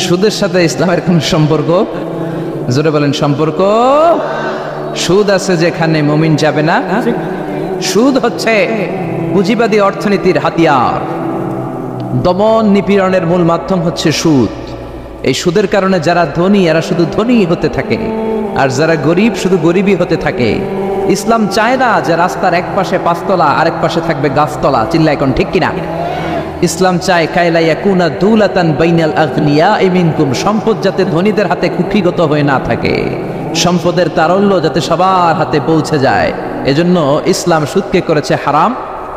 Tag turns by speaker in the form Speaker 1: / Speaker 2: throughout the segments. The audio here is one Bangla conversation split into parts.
Speaker 1: সুদের সাথে ইসলামের কোন সম্পর্ক? জোরে বলেন সম্পর্ক। সুদ আছে যেখানে মুমিন যাবে না। সুদ হচ্ছে পুঁজিবাদী অর্থনীতির হাতিয়ার। দমন নিপীড়নের মূল মাধ্যম হচ্ছে সুদ। এই সুদের কারণে যারা ধনী এরা শুধু ধনী হতে থাকে, আর যারা গরিব শুধু গরিবই হতে থাকে। ইসলাম চায় না যে রাস্তার এক পাশে পাঁচতলা আরেক পাশে থাকবে গাছতলা। চিল্লায় কোন ঠিক কিনা? ইসলাম চায় কায়লা ইয়াকুনা দুলাতান বাইনাল আগনিয়া মিনকুম, সম্পদ যাতে ধনীদের হাতে কুক্ষিগত হয়ে না থাকে, সম্পদের তারল্য যাতে সবার হাতে পৌঁছে যায়। এজন্য ইসলাম সুদকে করেছে হারাম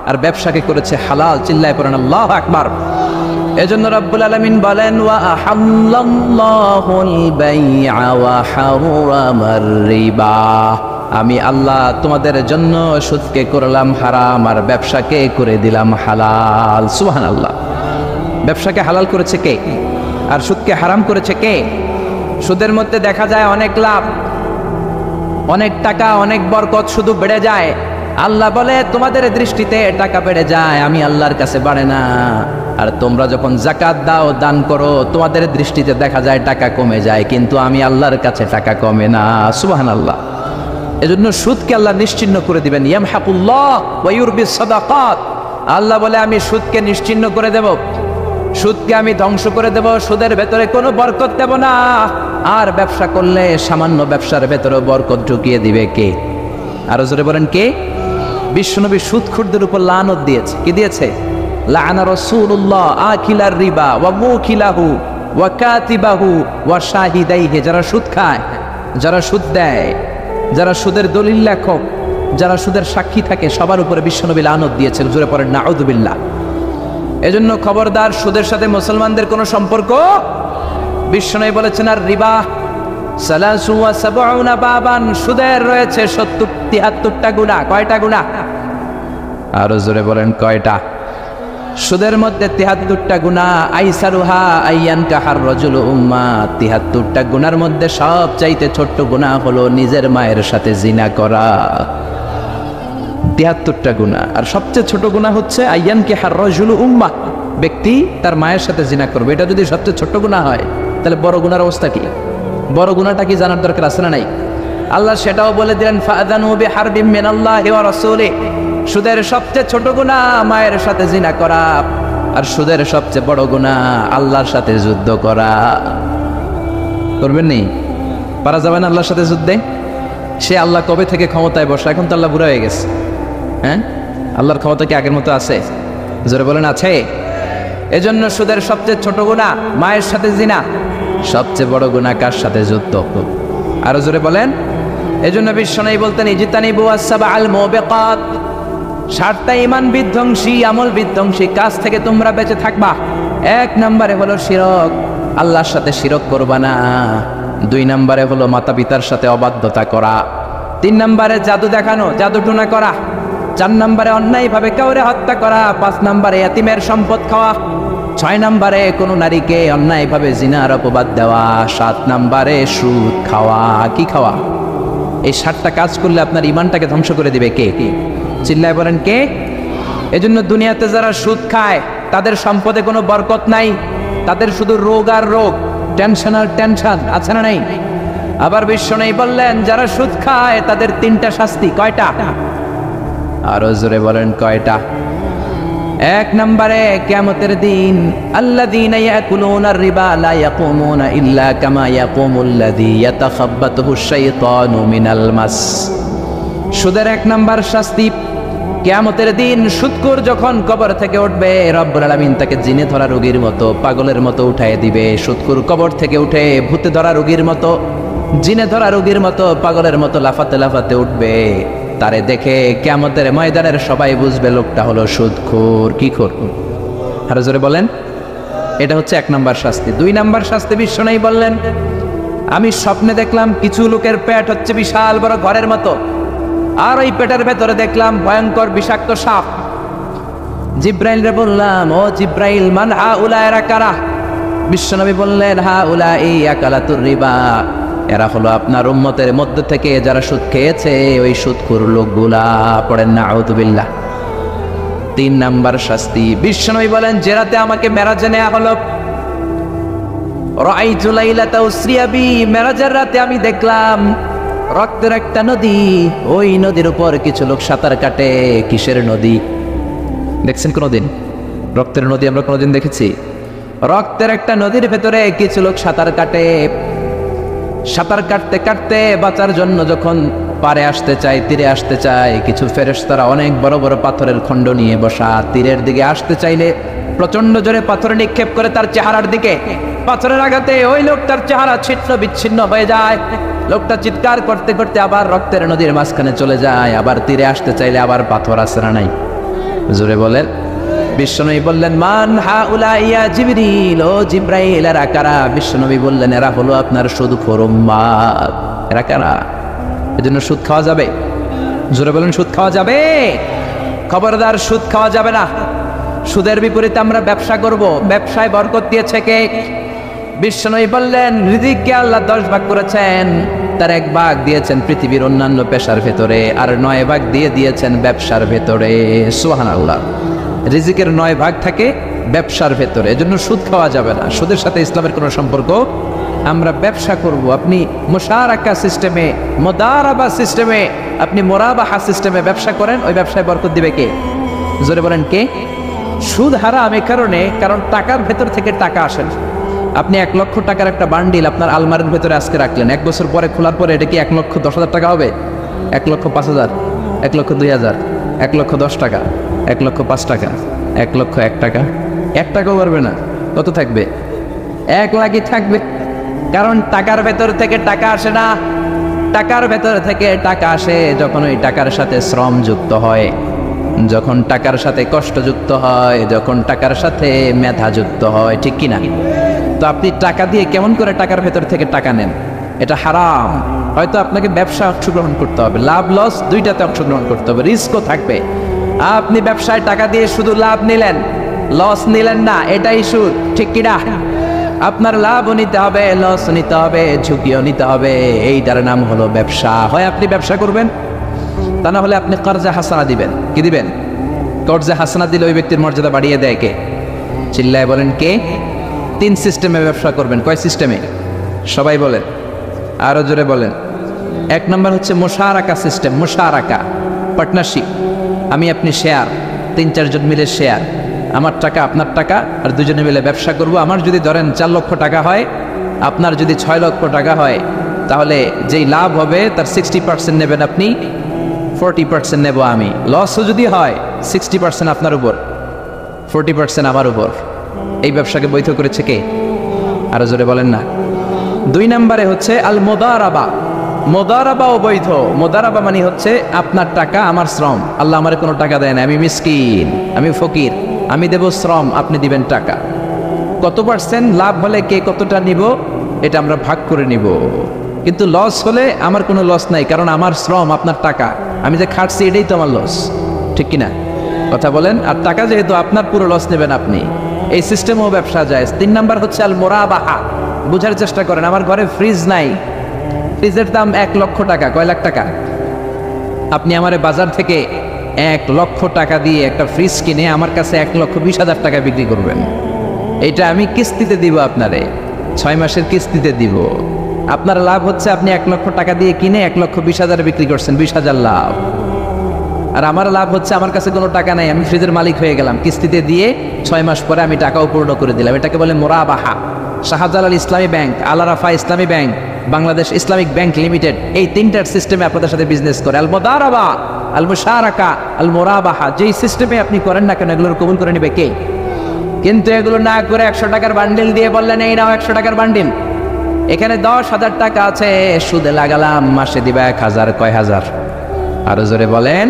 Speaker 1: আর ব্যবসাকে করেছে হালাল। চিল্লায় পড়েন আল্লাহু আকবার। এজন্য রব্বুল আলামিন বলেন ওয়া আহাল্লাল্লাহুল বাইআ ওয়া হারামার রিবা, আমি আল্লাহ তোমাদের জন্য সুদকে করলাম হারাম আর ব্যবসাকে করে দিলাম হালাল। সুবহানাল্লাহ। ব্যবসাকে হালাল করেছে কে আর সুদকে হারাম করেছে কে? সুদের মধ্যে দেখা যায় অনেক লাভ, অনেক টাকা, অনেক বরকত, শুধু বেড়ে যায়। আল্লাহ বলে তোমাদের দৃষ্টিতে টাকা বেড়ে যায়, আমি আল্লাহর কাছে বাড়ে না। আর তোমরা যখন যাকাত দাও, দান করো, তোমাদের দৃষ্টিতে দেখা যায় টাকা কমে যায়, কিন্তু আমি আল্লাহর কাছে টাকা কমে না। সুবহানাল্লাহ। এজন্য সুদকে আল্লাহ নিশ্চিহ্ন করে দিবেন। ইয়ামহাকুল্লাহ ওয়া ইউরবিস সাদাকাত, আল্লাহ বলে আমি সুদকে নিশ্চিহ্ন করে দেব, সুদকে আমি ধ্বংস করে দেব, সুদের ভেতরে কোনো বরকত দেব না। আর ব্যবসা করলে সামান্য ব্যবসার ভেতরে বরকত ঢুকিয়ে দিবে কে? আরো জোরে বলেন কে? বিশ্বনবী সুদখোরদের উপর লানত দিয়েছে। কি দিয়েছে? লাআনা রাসূলুল্লাহ আকিলার রিবা ওয়া মুকিলাহু ওয়া কাতিবাহু ওয়া শাহিদাইহি, যারা সুদ খায়, যারা সুদ দেয়, যারা সুদের দলিল লেখক, যারা সুদের সাক্ষী থাকে, সবার উপরে বিশ্বনবী লানত দিয়েছেন। জোরে পড়েন নাউযুবিল্লাহ। এজন্য খবরদার, সুদের সাথে মুসলমানদের কোনো সম্পর্ক। বিশ্বনবী বলেছেন আর রিবা সালাসু ওয়া সাবউনা বাবান, সুদের রয়েছে 73টা গুনাহ। কয়টা গুনাহ? আরো জোরে বলেন কয়টা? সুদের মধ্যে 73টা গুনাহ। আইসারুহা আইয়ান কাহার রাজুল উম্মা, 73টা গুনার মধ্যে সবচাইতে ছোট্ট গুনাহ হলো নিজের মায়ের সাথে জিনা করা। 73টা গুনাহ, আর সবচেয়ে ছোট গুনাহ হচ্ছে আইয়ান কাহার রাজুল উম্মা, ব্যক্তি তার মায়ের সাথে জিনা করবে। এটা যদি সবচেয়ে ছোট গুনাহ হয়, তাহলে বড় গুনার অবস্থা কি? বড় গুনাহটা কি জানার দরকার আছে না নাই? আল্লাহ সেটাও বলে দিলেন ফাআযানু বিহারবিম মিনাল্লাহি ওয়া রাসূলিহি, সুদের সবচেয়ে ছোট গুনাহ মায়ের সাথে জিনা করা, আর সুদের সবচেয়ে বড় গুনাহ আল্লাহর সাথে যুদ্ধ করা। করবেন নি? পারা যাবে না আল্লাহর সাথে যুদ্ধে? সে আল্লাহ কবে থেকে ক্ষমতায় বসে? এখন তো আল্লাহ বুড়া হয়ে গেছে। হ্যাঁ, আল্লাহর ক্ষমতা কি আগের মতো আছে? জোরে বলেন আছে। এজন্য সুদের সবচেয়ে ছোট গুনাহ মায়ের সাথে জিনা, সবচেয়ে বড় গুনাহ কার সাথে? যুদ্ধ। আরো জোরে বলেন। এজন্য বিশ্বনবী বলতেন ইজতানিবু আস-সাবআল মুবিকাত, 7টা ঈমান বিধ্বংসী, আমল বিধ্বংসী কাজ থেকে তোমরা বেঁচে থাকবা। 1 নম্বরে হলো শিরক, আল্লাহর সাথে শিরক করবা না। 2 নম্বরে হলো মাতা পিতার সাথে অবাধ্যতা করা। 3 নম্বরে জাদু দেখানো, জাদুটোনা করা। 4 নম্বরে অন্যায়ভাবে কাউরে হত্যা করা। 5 নম্বরে এতিমের সম্পদ খাওয়া। 6 নম্বরে কোনো নারীকে অন্যায়ভাবে জিনার অপবাদ দেওয়া। 7 নম্বরে সুদ খাওয়া। কি খাওয়া? এই 7টা কাজ করলে আপনার ঈমানটাকে ধ্বংস করে দিবে কে? চিল্লায় বলেন কে? এজন্য দুনিয়াতে যারা সুদ খায় তাদের সম্পদে কোনো বরকত নাই, তাদের শুধু রোগ আর রোগ, টেনশন আর টেনশন। আছে না নাই? আবার বিশ্বনবী বললেন যারা সুদ খায় তাদের 3টা শাস্তি। কয়টা? আরো জোরে বলেন কয়টা? 1 নম্বরে কিয়ামতের দিন আল্লাযীনা ইয়াকুলুনার রিবা লা ইয়াকুমুনা ইল্লা কামা ইয়াকুমুল্লাযী ইয়াতাখাব্বাতুহুশ শাইতানু মিনাল মাস। সুদের 1 নম্বর শাস্তি, কিয়ামতের দিন সুদখোর যখন কবর থেকে উঠবে, রব্বুল আলামিন তাকে জিনে ধরা রোগীর মতো, পাগলের মতো উঠায় দিবে। সুদখোর কবর থেকে উঠে ভূতে ধরা রোগীর মতো, জিনে ধরা রোগীর মতো, পাগলের মতো লাফাতে লাফাতে উঠবে। তারে দেখে কিয়ামতের ময়দানের সবাই বুঝবে লোকটা হলো সুদখোর। কি খোর? আরো জোরে বলেন। এটা হচ্ছে 1 নম্বর শাস্তি। 2 নম্বর শাস্তি বিশ্বনবী বললেন আমি স্বপ্নে দেখলাম কিছু লোকের পেট হচ্ছে বিশাল বড় ঘরের মতো, আর ওই পেটের ভেতরে দেখলাম ভয়ঙ্কর বিষাক্ত সাপ। জিব্রাইলরে বললাম ও জিব্রাইল মান হাউলা, এরা কারা? বিশ্বনবী বললেন হাউলাই আকালাতুর রিবা, এরা হলো আপনার উম্মতের মধ্যে থেকে যারা সুদ খেয়েছে ওই সুদখোর লোকগুলা। পড়েন নাউযুবিল্লাহ। 3 নাম্বার শাস্তি বিশ্বনবী বলেন যে রাতে আমাকে মেরাজে নেওয়া হলো, রাআইতু লাইলাতা উসরিয়া বি, মেরাজের রাতে আমি দেখলাম রক্তের একটা নদী, ওই নদীর উপর কিছু লোক সাঁতার কাটে। কিসের নদী দেখছেন কোনোদিন? রক্তের নদী আমরা কোনোদিন দেখেছি? রক্তের একটা নদীর ভেতরে কিছু লোক সাঁতার কাটে। সাঁতার কাটতে কাটতে বাঁচার জন্য যখন পারে আসতে চায়, তীরে আসতে চায়, কিছু ফেরেশতারা অনেক বড় বড় পাথরের খণ্ড নিয়ে বসা, তীরের দিকে আসতে চাইলে প্রচন্ড জোরে পাথর নিক্ষেপ করে তার চেহারার দিকে। পাথরের আঘাতে ওই লোকটার চেহারা ছিন্ন বিচ্ছিন্ন হয়ে যায়। লোকটা চিৎকার করতে করতে আবার রক্তের নদীর মাঝখানে চলে যায়। আবার তীরে আসতে চাইলে আবার পাথর আসে না নাই? জোরে বলেন। বিশ্বনবী বললেন, মান হাউলা ইয়া জিবরিল, ও জিব্রাইল এরা কারা? বিশ্বনবী বললেন, এরা হলো আপনার সুদখোর উম্মাত। এরা কারা? এজন্য সুদ খাওয়া যাবে? জোরে বলেন, সুদ খাওয়া যাবে? খবরদার, সুদ খাওয়া যাবে না। সুদের বিপরীতে আমরা ব্যবসা করব। ব্যবসায় বরকত দিয়েছে কে? বিশ্বনবী বললেন, রিজিককে আল্লাহ 10 ভাগ করেছেন, তার 1 ভাগ দিয়েছেন পৃথিবীর অন্যান্য পেশার ভেতরে, আর 9 ভাগ দিয়ে দিয়েছেন ব্যবসার ভেতরে। সুবহানাল্লাহ। রিজিকের 9 ভাগ থাকে ব্যবসার ভেতরে, এজন্য সুদ খাওয়া যাবে না। সুদের সাথে ইসলামের কোনো সম্পর্ক। আমরা ব্যবসা করব। আপনি মুশারাকা সিস্টেমে, মুদারাবা সিস্টেমে, আপনি মুরাবাহা সিস্টেমে ব্যবসা করেন, ওই ব্যবসায় বরকত দিবে কে? জোরে বলেন, কে? সুদ হারাম এই কারণে, কারণ টাকার ভেতর থেকে টাকা আসে না। আপনি 1 লক্ষ টাকার একটা বান্ডিল আপনার আলমারির ভেতরে আজকে রাখলেন, 1 বছর পরে খোলার পরে এটা কি 1,10,000 টাকা হবে? 1,05,000, 1,02,000, 1,10 টাকা, 1,05 টাকা, 1,01 টাকা? 1 টাকাও পারবে না। কত থাকবে? 1 লাখই থাকবে। কারণ টাকার ভেতর থেকে টাকা আসে না। টাকার ভেতর থেকে টাকা আসে যখন ওই টাকার সাথে শ্রম যুক্ত হয়, যখন টাকার সাথে কষ্ট যুক্ত হয়, যখন টাকার সাথে মেধা যুক্ত হয়। ঠিক কিনা? তো আপনি টাকা দিয়ে কেমন করে টাকার ভেতর থেকে টাকা নেন? এটা হারাম। হয়তো আপনাকে ব্যবসা অংশগ্রহণ করতে হবে, লাভ লস দুইটাতে অংশগ্রহণ করতে হবে, রিস্কও থাকবে। আপনি ব্যবসায় টাকা দিয়ে শুধু লাভ নিলেন, লস নিলেন না, এটাই সুদ। ঠিক কিনা? আপনার লাভও নিতে হবে, লস নিতে হবে, ঝুঁকিও নিতে হবে। এইটার নাম হলো ব্যবসা। হয় আপনি ব্যবসা করবেন, তা না হলে আপনি কর্জা হাসানা দিবেন। কি দিবেন? কর্জা হাসানা দিলে ওই ব্যক্তির মর্যাদা বাড়িয়ে দেয় কে? চিল্লায় বলেন, কে? 3 সিস্টেমে ব্যবসা করবেন। কয় সিস্টেমে? সবাই বলেন, আরো জোরে বলেন। 1 নম্বর হচ্ছে মুশারাকা সিস্টেম। মুশারাকা, পার্টনারশিপ। আমি আপনি শেয়ার, 3-4 জন মিলে শেয়ার, আমার টাকা আপনার টাকা, আর দুজনে মিলে ব্যবসা করব। আমার যদি ধরেন 4 লক্ষ টাকা হয়, আপনার যদি 6 লক্ষ টাকা হয়, তাহলে যেই লাভ হবে তার 60% নেবেন আপনি, 40% নেব আমি। লসও যদি হয় 60% আপনার উপর, 40% আমার উপর। এই ব্যবসাকে বৈধ করেছে কে? আরো জোরে বলেন না। 2 নম্বরে হচ্ছে আল মুদারাবা। মুদারাবা অবৈধ। মুদারাবা মানে হচ্ছে আপনার টাকা আমার শ্রম। আল্লাহ আমারে কোনো টাকা দেয় না, আমি মিসকিন, আমি ফকির, আমি দেব শ্রম, আপনি দিবেন টাকা। কত পার্সেন্ট লাভ হলে কে কতটা নিব এটা আমরা ভাগ করে নিব। কিন্তু লস হলে আমার কোনো লস নাই, কারণ আমার শ্রম আপনার টাকা, আমি যে খাটছি এটাই তো আমার লস। ঠিক কিনা? কথা বলেন। আর টাকা যেহেতু আপনার, পুরো লস নেবেন আপনি। এই সিস্টেমও ব্যবসা যায়। 3 নাম্বার হচ্ছে আল মুরাবাহা। বুঝার চেষ্টা করেন। আমার ঘরে ফ্রিজ নাই, ফ্রিজের দাম 1 লক্ষ টাকা। কয় লাখ টাকা? আপনি আমারে বাজার থেকে 1 লক্ষ টাকা দিয়ে একটা ফ্রিজ কিনে আমার কাছে 1,20,000 টাকা বিক্রি করবেন। এটা আমি কিস্তিতে দিব আপনারে, 6 মাসের কিস্তিতে দিব। আপনার লাভ হচ্ছে আপনি 1 লক্ষ টাকা দিয়ে কিনে 1,20,000 বিক্রি করছেন, 20,000 লাভ। আর আমার লাভ হচ্ছে আমার কাছে কোনো টাকা নাই, আমি ফ্রিজের মালিক হয়ে গেলাম, কিস্তিতে দিয়ে 6 মাস পরে আমি টাকাও পূর্ণ করে দিলাম। এটাকে বলে মুরাবাহা। শাহজালাল ইসলামী ব্যাংক, আল আরাফা ইসলামী bank, Bangladesh Islamic bank limited, এই 3টার সিস্টেমে আপনাদের সাথে বিজনেস করে। আল মুদারাবা, আল মুশারাকা, আল মুরাবাহা। যেই সিস্টেমে আপনি করেন না কেন, এগুলোর কবুল করে নেবে কে? কিন্তু এগুলো না করে 100 টাকার বান্ডিল দিয়ে বললেন এই নাও 100 টাকার বান্ডিল, এখানে 10,000 টাকা আছে, সুদে লাগালাম, মাসে দিবা 1,000। কয় হাজার? আরো জোরে বলেন।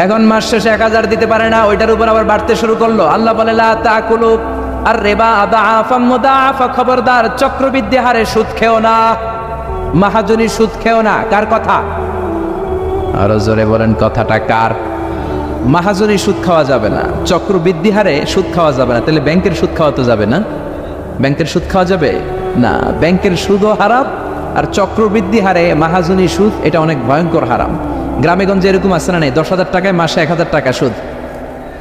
Speaker 1: এখন মাস শেষে 1,000 দিতে পারে না, ওইটার উপর আবার বাড়তে শুরু করলো। আল্লাহ বলে লা তাকুলু আর রিবা আদাআফাম মুদাআফা। খবরদার, চক্রবৃদ্ধি হারে সুদ খেও না, মাহাজনী সুদ খেও না। কার কথা? আরো জোরে বলেন, কথাটা কার? মাহাজনী সুদ খাওয়া যাবে না, চক্রবৃদ্ধি হারে সুদ খাওয়া যাবে না। তাহলে ব্যাংকের সুদ খাওয়া তো যাবে না? ব্যাংকের সুদ খাওয়া যাবে না। ব্যাংকের সুদও হারাম, আর চক্রবৃদ্ধি হারে মাহাজনী সুদ, এটা অনেক ভয়ঙ্কর হারাম। গ্রামে গঞ্জে এরকম আছে না নেই? 10,000 টাকায় মাসে 1,000 টাকা সুদ।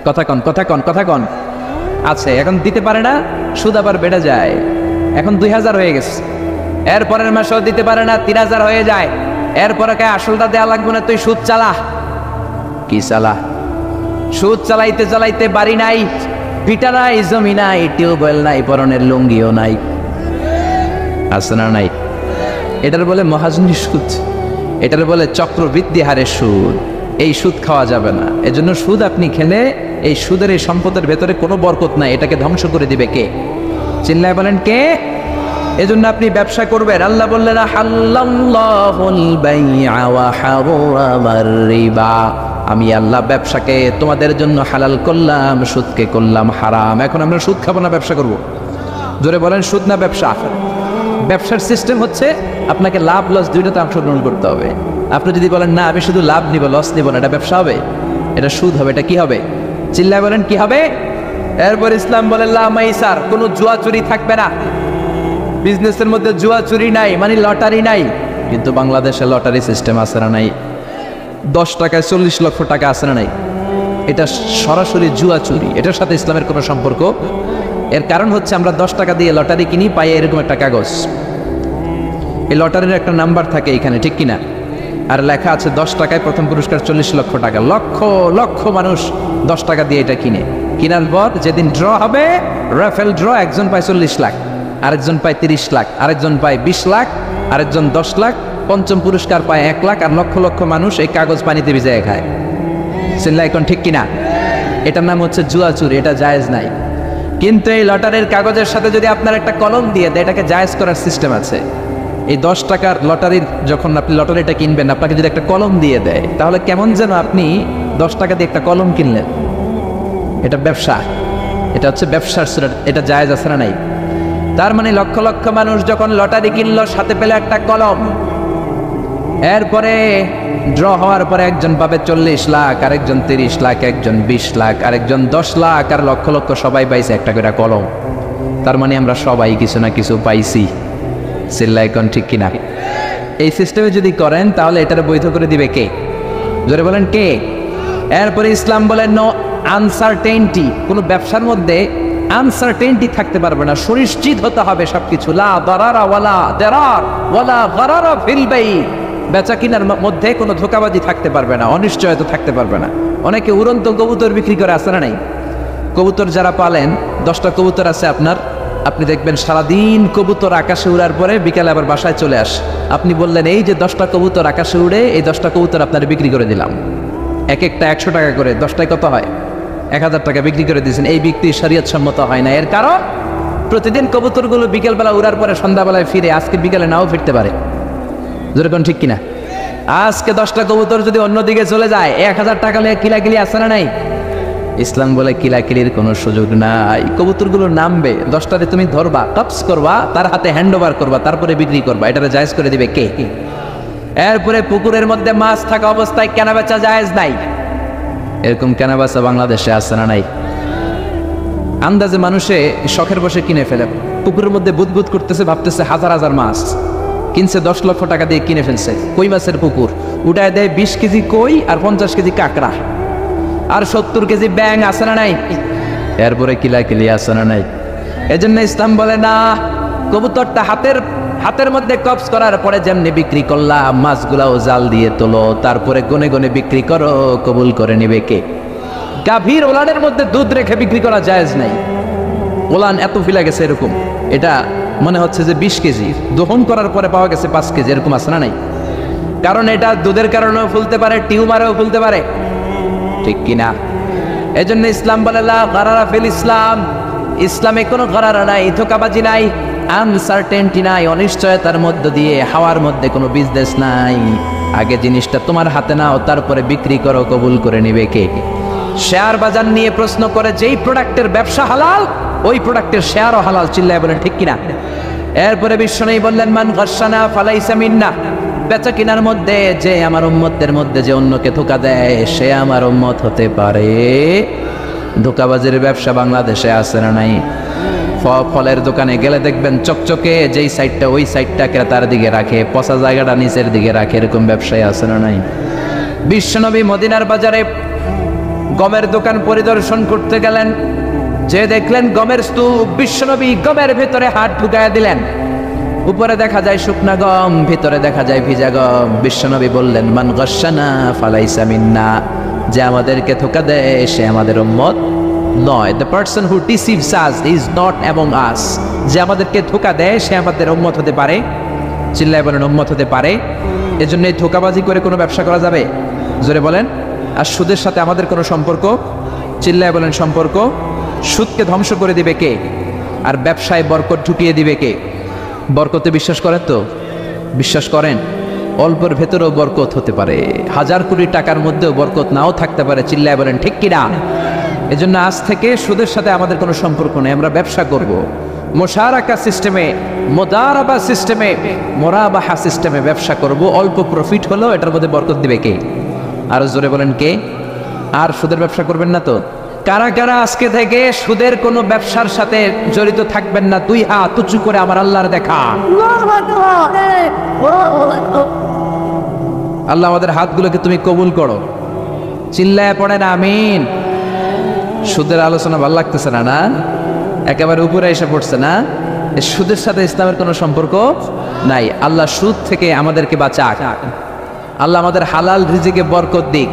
Speaker 1: কথা কন, কথা কন, কথা কন। আছে। এখন দিতে পারে না, সুদ আবার বেড়ে যায়। এখন 2000 হয়ে গেছে, এরপরের মাসেও দিতে পারে না, 3000 হয়ে যায়, এরপরে কে আসলটা দেয়া লাগবে না, তুই সুদ চালা। কি চালা? সুদ চালাইতে চালাইতে বাড়ি নাই, পিটা নাই, জমি নাই, টিউবওয়েল নাই, পরনের লুঙ্গিও নাই, আছে না নাই? এটার বলে মহাজনী সুদ, এটার বলে চক্রবৃদ্ধি হারে সুদ। এই সুদ খাওয়া যাবে না। এজন্য সুদ আপনি খেলে এই সুদের এই সম্পদের ভেতরে কোনো বরকত নাই, এটাকে ধ্বংস করে দিবে কে? চিল্লায় বলেন কে? এজন্য আপনি ব্যবসা করবেন। আল্লাহ বললেন হাল্লাল্লাহুল বাইআ ওয়া হারামার রিবা, আমি আল্লাহ ব্যবসাকে তোমাদের জন্য হালাল করলাম, সুদকে করলাম হারাম। এখন আমরা সুদ খাবো না ব্যবসা করব? জোরে বলেন, সুদ না ব্যবসা? ব্যবসার সিস্টেম হচ্ছে আপনাকে লাভ লস দুইটাতে অংশগ্রহণ করতে হবে। আপনি যদি বলেন না আমি শুধু লাভ নিব, লস নিব না, এটা ব্যবসা হবে? এটা সুদ হবে। এটা কি হবে? চিল্লায় বলেন কি হবে? এরপর ইসলাম বলে লা মাইসার, কোনো জুয়া চুরি থাকবে না। বিজনেসের মধ্যে জুয়া চুরি নাই, মানে লটারি নাই। কিন্তু বাংলাদেশে লটারি সিস্টেম আছে না নাই? 10 টাকায় 40 লক্ষ টাকা আছে না নাই? এটা সরাসরি জুয়া চুরি, এটার সাথে ইসলামের কোনো সম্পর্ক। এর কারণ হচ্ছে আমরা 10 টাকা দিয়ে লটারি কিনি, পাই এরকম একটা কাগজ, এই লটারির একটা নাম্বার থাকে এখানে, ঠিক কিনা? আর লেখা আছে 10 টাকায় প্রথম পুরস্কার 40 লক্ষ টাকা। লক্ষ লক্ষ মানুষ 10 টাকা দিয়ে এটা কিনে, কিনার পর যেদিন ড্র হবে, রাফেল ড্র, একজন পায় 40 লাখ, আরেকজন পায় 30 লাখ, আরেকজন পায় 20 লাখ, আরেকজন 10 লাখ, পঞ্চম পুরস্কার পায় 1 লাখ, আর লক্ষ লক্ষ মানুষ এই কাগজ পানিতে ভিজায় খায়। চিল্লা এখন ঠিক কিনা? এটার নাম হচ্ছে জুয়া চুরি, এটা জায়েজ নাই। কিন্তু এই লটারির কাগজের সাথে যদি আপনার একটা কলম দিয়ে দেয়, এটাকে জায়েজ করার সিস্টেম আছে। এই 10 টাকার লটারির, যখন আপনি লটারিটা কিনবেন, আপনাকে যদি একটা কলম দিয়ে দেয়, তাহলে কেমন যেন আপনি 10 টাকা দিয়ে একটা কলম কিনলেন। এটা ব্যবসা, এটা হচ্ছে ব্যবসার সুরা, এটা জায়েজ আছে না নাই? তার মানে লক্ষ লক্ষ মানুষ যখন লটারি কিনলো, সাথে পেলে একটা কলম, এরপরে ড্র হওয়ার পরে একজন পাবে 40 লাখ, আরেকজন 30 লাখ, একজন 20 লাখ, আরেকজন 10 লাখ, আর লক্ষ লক্ষ সবাই পাইছে একটা করে কলম। তার মানে আমরা সবাই কিছু না কিছু পাইছি। চিল্লা এখন ঠিক কিনা? এই সিস্টেমে যদি করেন তাহলে এটার বৈধ করে দিবে কে? জোরে বলেন কে? এরপরে ইসলাম বলেন নো আনসার্টেনটি, কোনো ব্যবসার মধ্যে আনসার্টেনটি থাকতে পারবে না, সুনিশ্চিত হতে হবে সবকিছু। লা দারারা ওয়ালা দারার ওয়ালা গারারা ফিল বাই, বেচা কিনার মধ্যে কোনো ধোঁকাবাজি থাকতে পারবে না, অনিশ্চয়তা থাকতে পারবে না। অনেকে উড়ন্ত কবুতর বিক্রি করে, আছে না নাই? কবুতর যারা পালেন, 10টা কবুতর আছে আপনার, আপনি দেখবেন সারাদিন কবুতর আকাশে উড়ার পরে বিকালে আবার বাসায় চলে আসে। আপনি বললেন এই যে 10টা কবুতর আকাশে উড়ে, এই 10টা কবুতর আপনার বিক্রি করে দিলাম, এক একটা 100 টাকা করে, 10টায় কত হয়? 1000 টাকা বিক্রি করে দিয়েছেন। এই বিক্রি শরীয়ত সম্মত হয় না। এর কারণ প্রতিদিন কবুতরগুলো বিকেলবেলা উড়ার পরে সন্ধ্যাবেলায় ফিরে, আজকে বিকেলে নাও ফিরতে পারে। যেরকম ঠিক কিনা? আজকে 10টা কবুতর যদি অন্যদিকে চলে যায়, 1000 টাকা নিয়ে কিলাকিলি আছে না নাই? ইসলাম বলে কিলাকিলির কোনো সুযোগ নাই। কবুতরগুলো নামবে, 10টাতে তুমি ধরবা, কাপস করবা, তার হাতে হ্যান্ড ওভার করবা, তারপরে বিক্রি করবা। এটারে জায়েজ করে দিবে কে? এরপরে পুকুরের মধ্যে মাছ থাকা অবস্থায় কেনা বেচা জায়েজ নাই। এরকম কেনা বেচা বাংলাদেশে আছে না নাই? আন্দাজে মানুষে শখের বসে কিনে ফেলে, পুকুরের মধ্যে বুদবুদ করতেছে, ভাবতেছে হাজার হাজার মাছ কিনছে, 10 লক্ষ টাকা দিয়ে কিনে ফেলছে। কই মাছের পুকুর, উঠায় দেয় 20 কেজি কই আর 50 কেজি কাঁকড়া আর 70 কেজি ব্যাং, আছে না নাই? এরপরে কিলাকিলি আছে না নাই? এজন্য ইসলাম বলে না, কবুতরটা হাতের মধ্যে কবজ করার পরে যেমনি বিক্রি করলাম, মাছগুলাও জাল দিয়ে তোলো, তারপরে গনে গনে বিক্রি করো, কবুল করে নিবে কে? গাভীর ওলানের মধ্যে দুধ রেখে বিক্রি করা জায়েজ নাই। ওলান এত ফিলা গেছে এরকম, এটা মনে হচ্ছে যে 20 কেজি, দহন করার পরে পাওয়া গেছে 5 কেজি, এরকম আছে না নাই? কারণ এটা দুধের কারণেও ফুলতে পারে, টিউমারেও ফুলতে পারে, ঠিক কিনা? এজন্য ইসলাম বলে লা গারারা ফিল ইসলাম, ইসলামে কোনো গারারা নাই, ধোঁকাবাজি নাই, আনসার্টেনটি নাই, অনিশ্চয়তার মধ্য দিয়ে, হাওয়ার মধ্যে কোনো বিজনেস নাই। আগে জিনিসটা তোমার হাতে নাও, তারপরে বিক্রি করো, কবুল করে নিবে কে? শেয়ার বাজার নিয়ে প্রশ্ন করে, যেই প্রোডাক্টের ব্যবসা হালাল, ওই প্রোডাক্টের শেয়ারও হালাল। চিল্লায় বলেন ঠিক কিনা? এরপরে বিশ্বনবী বললেন মান গাশশানা ফালাইসা মিন্না, বেচা কিনার মধ্যে যে আমার উম্মতদের মধ্যে যে অন্যকে ধোঁকা দেয়, সে আমার উম্মত হতে পারে। ধোঁকাবাজির ব্যবসা বাংলাদেশে আছে না নাই? ফলের দোকানে গেলে দেখবেন চকচকে যেই সাইডটা, ওই সাইডটা ক্রেতার দিকে রাখে, পচা জায়গাটা নিচের দিকে রাখে, এরকম ব্যবসায় আছে না নাই? বিশ্বনবী মদিনার বাজারে গমের দোকান পরিদর্শন করতে গেলেন, যে দেখলেন গমের স্তূপ, বিশ্বনবী গমের ভেতরে হাত ঢুকায়া দিলেন। উপরে দেখা যায় শুকনা গম, ভিতরে দেখা যায় ভিজা গম। বিশ্বনবী বললেন, মান গাশশানা ফালাইসা মিন্না, যে আমাদেরকে ধোঁকা দেয় সে আমাদের উম্মত নয়। The person who deceives us is not among আস, যে আমাদেরকে ধোঁকা দেয় সে আমাদের উম্মত হতে পারে। চিল্লায় বলেন উম্মত হতে পারে। এজন্য এই ধোঁকাবাজি করে কোনো ব্যবসা করা যাবে? জোরে বলেন। আর সুদের সাথে আমাদের কোনো সম্পর্ক? চিল্লায় বলেন সম্পর্ক। সুদকে ধ্বংস করে দিবে কে? আর ব্যবসায় বরকত ঢুকিয়ে দিবে কে? বরকতে বিশ্বাস করেন তো? বিশ্বাস করেন? অল্পের ভেতরেও বরকত হতে পারে, 1000 কোটি টাকার মধ্যেও বরকত নাও থাকতে পারে। চিল্লায় বলেন ঠিক কিনা? এজন্য আজ থেকে সুদের সাথে আমাদের কোনো সম্পর্ক নেই। আমরা ব্যবসা করব মুশারাকা সিস্টেমে, মুদারাবা সিস্টেমে, মুরাবাহা সিস্টেমে ব্যবসা করব। অল্প প্রফিট হলো এটার মধ্যে বরকত দিবে কে? আরো জোরে বলেন কে? আর সুদের ব্যবসা করবেন না তো? কারা কারা আজকে থেকে সুদের কোনো ব্যবসার সাথে জড়িত থাকবেন না? 2 হাত উঁচু করে আমার আল্লাহর দেখা। আল্লাহ আমাদের হাতগুলোকে তুমি কবুল করো। চিল্লায় পড়েন আমিন। সুদের আলোচনা ভালো লাগতেছে না? না একেবারে উপরে এসে পড়ছে না? সুদের সাথে ইসলামের কোনো সম্পর্ক নাই। আল্লাহ সুদ থেকে আমাদেরকে বাঁচাক। আল্লাহ আমাদের হালাল রিজিকে বরকত দিক।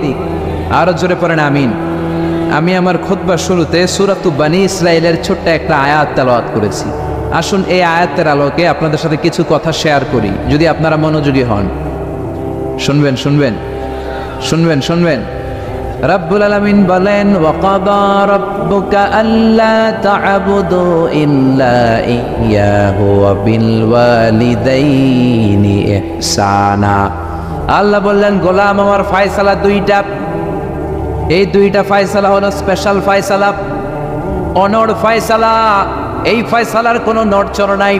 Speaker 1: আরো জোরে পড়েন আমিন। আমি আমার খুতবার শুরুতে সূরাতুল বনী ইসরাঈলের ছোট্ট একটা আয়াত তেলাওয়াত করেছি। আসুন এই আয়াতের আলোকে আপনাদের সাথে কিছু কথা শেয়ার করি, যদি আপনারা মনোযোগী হন। শুনবেন শুনবেন শুনবেন শুনবেন। রব্বুল আলামিন বলেন, ওয়াকাদা রাব্বুকা আল্লা তা'বুদু ইল্লা ইয়্যাহু ওয়া বিল ওয়ালিদাইনি ইহসানা। আল্লাহ বললেন, গোলাম আমার ফয়সালা 2টা। এই 2টা ফয়সালা হলো স্পেশাল ফয়সালা, অনড় ফয়সালা। এই ফয়সালার কোনো নড়চড় নাই,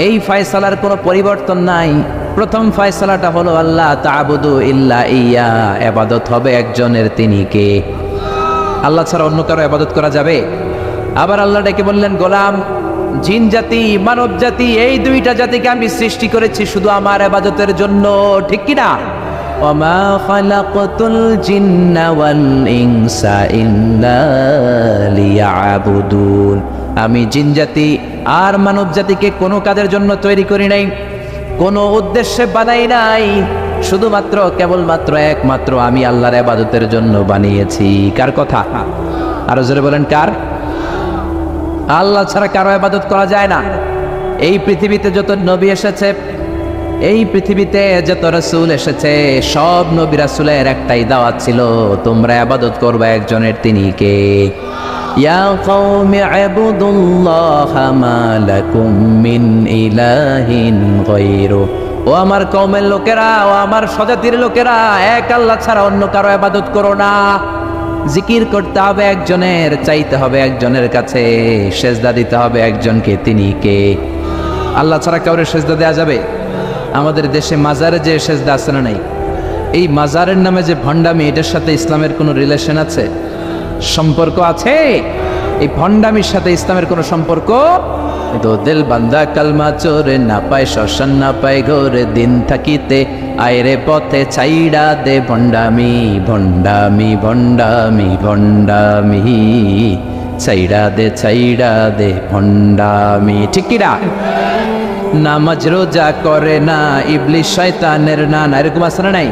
Speaker 1: এই ফয়সালার কোনো পরিবর্তন নাই। প্রথম ফয়সালাটা হলো আল্লাহ তা'বুদু ইল্লা ইয়্যা, ইবাদত হবে একজনের, তিনি কে? আল্লাহ ছাড়া অন্য কারো ইবাদত করা যাবে? আবার আল্লাহ ডেকে বললেন, গোলাম জিন জাতি মানব জাতি এই 2টা জাতিকে আমি সৃষ্টি করেছি শুধু আমার ইবাদতের জন্য, ঠিক কি না? ওয়ামা খালাকতুল জিন্না ওয়াল ইনসা ইল্লা লিয়াবুদুন। আমি জিন জাতি আর মানব জাতিকে কোনো কাজের জন্য তৈরি করি নাই, কোনো উদ্দেশ্যে বানাই নাই, শুধুমাত্র কেবলমাত্র একমাত্র আমি আল্লাহর ইবাদতের জন্য বানিয়েছি। কার কথা? আরো জোরে বলেন কার? আল্লাহ ছাড়া কারো ইবাদত করা যায় না। এই পৃথিবীতে যত নবী এসেছে, এই পৃথিবীতে যত রাসূল এসেছে, সব নবী রাসূলের একটাই দাওয়াত ছিল, তোমরা ইবাদত করবে একজনের, তিনি কে? ইয়া কওমি ইবুদুল্লাহা মা লাকুম মিন ইলাহিন গায়রু। ও আমার কওমের লোকেরা, ও আমার স্বজাতির লোকেরা, এক আল্লাহ ছাড়া অন্য কারো ইবাদত করো না। জিকির করতে হবে একজনের, চাইতে হবে একজনের কাছে, সেজদা দিতে হবে একজনকে, তিনি কে? আল্লাহ ছাড়া কাউরে সেজদা দেয়া যাবে? আমাদের দেশে মাজারে যে সেজদা আছে না নাই, এই মাজারের নামে যে ভণ্ডামি, এটার সাথে ইসলামের কোনো রিলেশন আছে? সম্পর্ক আছে? এই ভণ্ডামির সাথে ইসলামের কোনো সম্পর্ক? দো দিল বান্দা কালমা চোরে, না পায় শ্মশান না পায় ঘরে, দিন থাকিতে আয়রে পথে ছাইড়া দে ভণ্ডামি ভণ্ডামি ভণ্ডামি ভণ্ডামি, ছাইড়া দে ভণ্ডামি, ঠিক কি না? নামাজ রোজা করে না, ইবলিস শয়তানের নানা, এরকম আছে না নাই?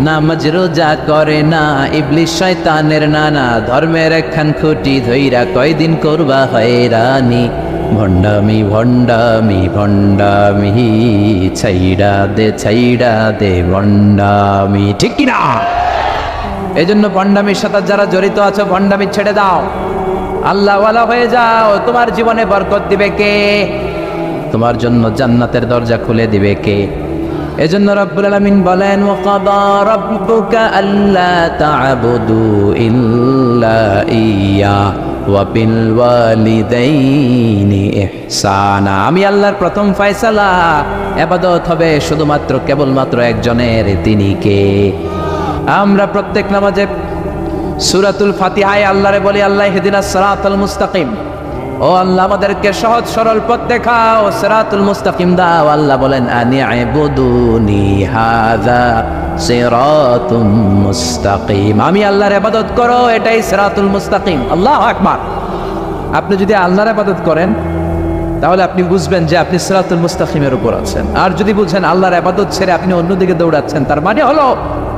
Speaker 1: নামাজ রোজা করে না, ইবলিস শয়তানের নানা, ধর্মের একখান খুঁটি ধইরা কয়দিন করবা হয়রানি, ভণ্ডামি ভণ্ডামি ভণ্ডামি, ছাইড়া দে ভণ্ডামি, ঠিক কিনা? এই জন্য ভণ্ডামির সাথে যারা জড়িত আছো, ভণ্ডামি ছেড়ে দাও, আল্লাহওয়ালা হয়ে যাও। তোমার জীবনে বরকত দিবে কে? তোমার জন্য জান্নাতের দরজা খুলে দিবে কে? এজন্য রব্বুল আলামিন বলেন, ওয়াকাদা রাব্বুকা আল্লা তা'বুদু ইল্লা ইয়্যা ওয়া বিল ওয়ালিদাইনি ইহসানা। আমি আল্লাহর প্রথম ফয়সালা, ইবাদত হবে শুধুমাত্র কেবলমাত্র একজনের, তিনি কে? আমরা প্রত্যেক নামাজে সূরাতুল ফাতিহায় আল্লাহরে বলি, আল্লাহ ইহদিনাস সিরাতাল মুস্তাকিম, ও আল্লাহ আমাদেরকে সহজ সরল পথ দেখাও, সিরাতুল মুস্তাকিম দাও। আল্লাহ বলেন, আনি ইবুদুনি হাযা সিরাতুম মুস্তাকিম, আমি আল্লাহর ইবাদত করো, এটাই সিরাতুল মুস্তাকিম। আল্লাহু আকবার। আপনি যদি আল্লাহর ইবাদত করেন তাহলে আপনি বুঝবেন যে আপনি সিরাতুল মুস্তাকিমের উপর আছেন। আর যদি বুঝেন আল্লাহর ইবাদত ছেড়ে আপনি অন্যদিকে দৌড়াচ্ছেন, তার মানে হলো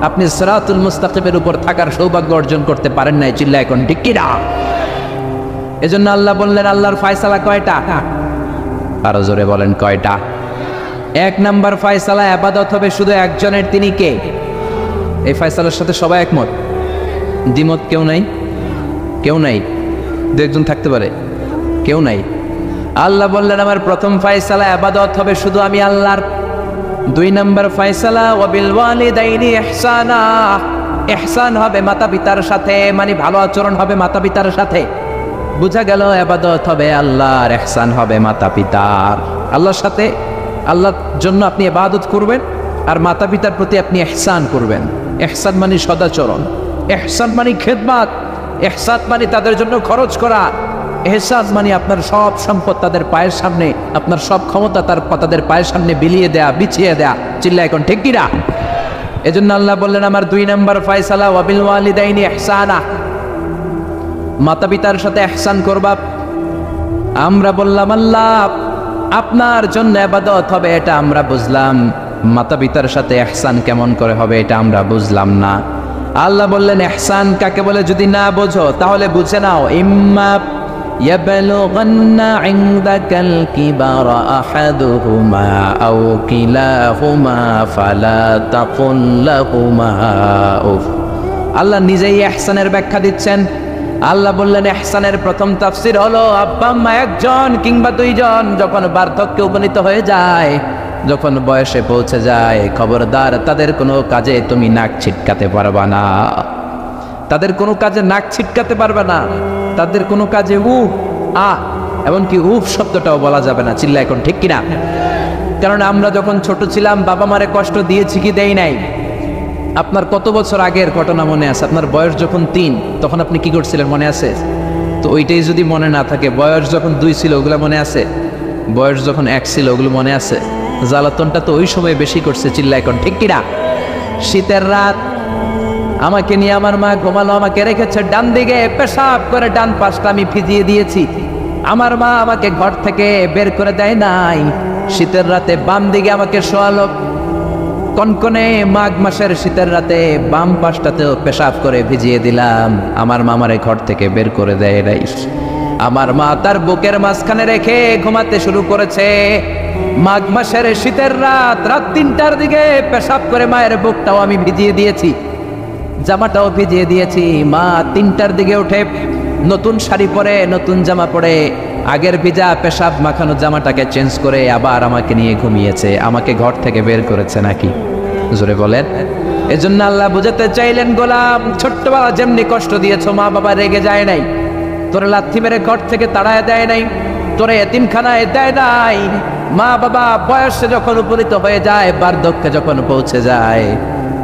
Speaker 1: আপনি সিরাতুল মুস্তাকিমের উপর থাকার সৌভাগ্য অর্জন করতে পারেন নাই। চিল্লায় এখন ঠিক কি না? এজন্য আল্লাহ বললেন আল্লাহর ফয়সালা কয়টা? আরো জোরে বলেন কয়টা? 1 নাম্বার ফয়সালা, ইবাদত হবে শুধু একজনের, তিনি কে? এই ফয়সালার সাথে সবাই একমত? দ্বিমত কেউ নাই? কেউ নাই? দু একজন থাকতে পারে, কেউ নাই। আল্লাহ বললেন আমার প্রথম ফয়সালা ইবাদত হবে শুধু আমি আল্লাহর। 2 নাম্বার ফয়সালা ওয়াবিল ওয়ালিদাইনি ইহসানা, ইহসান হবে মাতা পিতার সাথে, মানে ভালো আচরণ হবে মাতা পিতার সাথে। বুঝা গেল ইবাদত হবে আল্লাহর, ইহসান হবে মাতা পিতার। আল্লাহর সাথে, আল্লাহর জন্য আপনি ইবাদত করবেন আর মাতা পিতার প্রতি আপনি ইহসান করবেন। ইহসান মানে সদাচরণ, ইহসান মানে খেদমত, ইহসান মানে তাদের জন্য খরচ করা, ইহসান মানে আপনার সব সম্পদ তাদের পায়ের সামনে, আপনার সব ক্ষমতা তাদের পায়ের সামনে বিলিয়ে দেয়া, বিছিয়ে দেয়া। চিল্লা এখন ঠিক কি না? এজন্য আল্লাহ বললেন আমার 2 নাম্বার ফয়সালা ওয়াবিল ওয়ালিদাইনি ইহসানা, মাতা পিতার সাথে ইহসান করবা। আমরা বললাম আল্লাহ আপনার জন্য ইবাদত হবে এটা আমরা বুঝলাম, মাতা পিতার সাথে ইহসান কেমন করে হবে এটা আমরা বুঝলাম না। আল্লাহ বললেন ইহসান কাকে বলে যদি না বোঝো তাহলে বুঝে নাও, ইম্মা ইয়াবলুগান্না ইনদাকাল কিবারা আহাদুহুমা আও কিলাহুমা ফালা তাকুল লাহুমা উফ। আল্লাহ নিজেই ইহসানের ব্যাখ্যা দিচ্ছেন। আল্লাহ বললেন ইহসানের প্রথম তাফসীর হলো আব্বা আম্মা একজন কিংবা 2 জন যখন বার্ধক্যে উপনীত হয়ে যায়, যখন বয়সে পৌঁছে যায়, খবরদার তাদের কোনো কাজে তুমি নাক ছিটকাতে পারবা না, তাদের কোনো কাজে নাক ছিটকাতে পারবে না, তাদের কোনো কাজে এমনকি উফ শব্দটাও বলা যাবে না। চিল্লা এখন ঠিক কিনা? কারণ আমরা যখন ছোট ছিলাম বাবা মারে কষ্ট দিয়েছি কি দেই নাই? আপনার কত বছর আগের ঘটনা মনে আছে? আপনার বয়স যখন 3 তখন আপনি কি করছিলেন মনে আছে? তো ওইটাই যদি মনে না থাকে, বয়স যখন 2 ছিল ওগুলো মনে আছে? বয়স যখন 1 ছিল ওগুলো মনে আছে? জ্বালাতনটা তো ওই সময় বেশি করছে। চিল্লা এখন ঠিক কিনা? শীতের রাত, আমাকে নিয়ে আমার মা ঘুমালো, আমাকে রেখেছে ডান দিকে, পেশাব করে ডান পাশটা আমি ভিজিয়ে দিয়েছি। আমার মা আমাকে ঘর থেকে বের করে দেয় নাই, শীতের রাতে বাম দিকে আমাকে শোয়ালো। কনকনে মাঘ মাসের শীতের রাতে বাম পাশটাতেও পেশাব করে ভিজিয়ে দিলাম, আমার মা আমারে ঘর থেকে বের করে দেয় নাই। আমার মা তার বুকের মাঝখানে রেখে ঘুমাতে শুরু করেছে। মাঘ মাসের শীতের রাত 3টার দিকে পেশাব করে মায়ের বুকটাও আমি ভিজিয়ে দিয়েছি, জামাটাও ভিজিয়ে দিয়েছি। মা 3টার দিকে উঠে নতুন শাড়ি পরে, নতুন জামা পরে, আগের ভিজা পেশাব মাখানো জামাটাকে চেঞ্জ করে আবার আমাকে নিয়ে ঘুমিয়েছে। আমাকে ঘর থেকে বের করেছে নাকি? জোরে বলেন। এজন্য আল্লাহ বুঝাতে চাইলেন গোলাম, ছোট্টবেলা যেমনি কষ্ট দিয়েছো মা বাবা রেগে যায় নাই, তোরে লাথি মেরে ঘর থেকে তাড়ায় দেয় নাই, তোরে এতিমখানায় দেয় নাই। মা বাবা বয়সে যখন উপনীত হয়ে যায়, বার্ধক্যে যখন পৌঁছে যায়,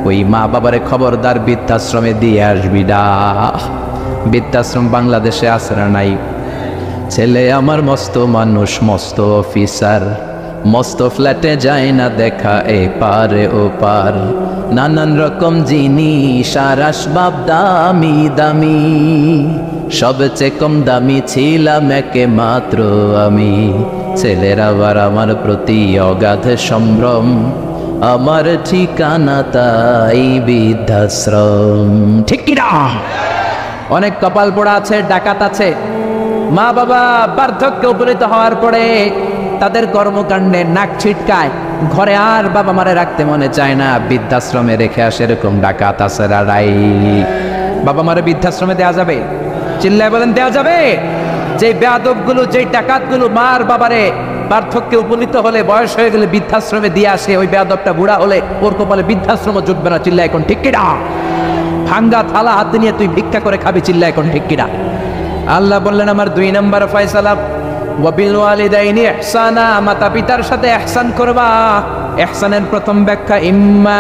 Speaker 1: ওই মা বাবারে খবরদার বৃদ্ধাশ্রমে দিয়ে আসবি না। বৃদ্ধাশ্রম বাংলাদেশে আছে না নাই? ছেলে আমার মস্ত মানুষ, মস্ত অফিসার, মস্ত ফ্ল্যাটে যায় না দেখা এপারে ওপার, নানান রকম জিনিস আর আসবাব দামি দামি, সবচেয়ে কম দামি ছিলাম একে মাত্র আমি। ছেলের আবার আমার প্রতি অগাধ সম্ভ্রম, আমার ঠিকানা তাই বৃদ্ধাশ্রম। ঠিক কিনা? অনেক কপাল পোড়া আছে, ডাকাত আছে, মা বাবা বার্ধক্যে উপনীত হওয়ার পরে তাদের কর্মকাণ্ডে নাক ছিটকায়, ঘরে আর বাবা মারে রাখতে মনে চায় না, বৃদ্ধাশ্রমে রেখে আসে। এরকম ডাকাত আছে রাই। বাবা মারে বৃদ্ধাশ্রমে দেয়া যাবে? চিল্লায় বলেন দেয়া যাবে? যে বেয়াদবগুলো, যে ডাকাতগুলো মার বাবারে বার্ধক্যে উপনীত হলে, বয়স হয়ে গেলে বৃদ্ধাশ্রমে দিয়ে আসে, ওই বেয়াদবটা বুড়া হলে ওর কপালে বৃদ্ধাশ্রম জুটবে না। চিল্লা এখন ঠিক কিনা? ভাঙ্গা থালা হাতে নিয়ে তুই ভিক্ষা করে খাবি। চিল্লা এখন ঠিক কিনা? আল্লাহ বললেন আমার 2 নাম্বার ফয়সালা ওয়াবিল ওয়ালিদাইনি ইহসানা, মাতা পিতার সাথে ইহসান করবা। ইহসানের প্রথম ব্যাখ্যা ইম্মা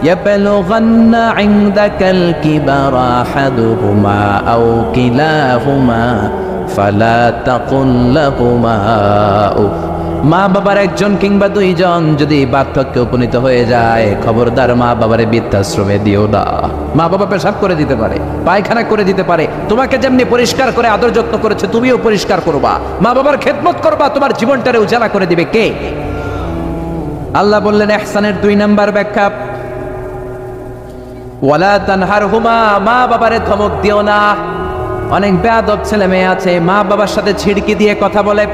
Speaker 1: ইয়াবলুগান্না ইনদাকাল কিবারা আহাদুহুমা আও কিলাহুমা ফালা তাকুল লাহুমা উফ। মা বাবার একজন কিংবা দুইজন যদি বার্ধক্যে উপনীত হয়ে যায়, খবরদার মা বাবারে বৃদ্ধাশ্রমে দিও না। মা বাবা পেশাব করে দিতে পারে, পায়খানা করে দিতে পারে, তোমাকে যেমনি পরিষ্কার করে আদর যত্ন করেছে তুমিও পরিষ্কার করবা, মা বাবার খেদমত করবা, তোমার জীবনটারে উজালা করে দিবে কে? আল্লাহ বললেন ইহসানের 2 নাম্বার ব্যাখ্যা, ওয়ালা তানহারহুমা, মা বাবারে ধমক দিও না। অনেক বেয়াদব ছেলে মেয়ে আছে, মা বাবার সাথে ছিড়কি দিয়ে কথা বলে,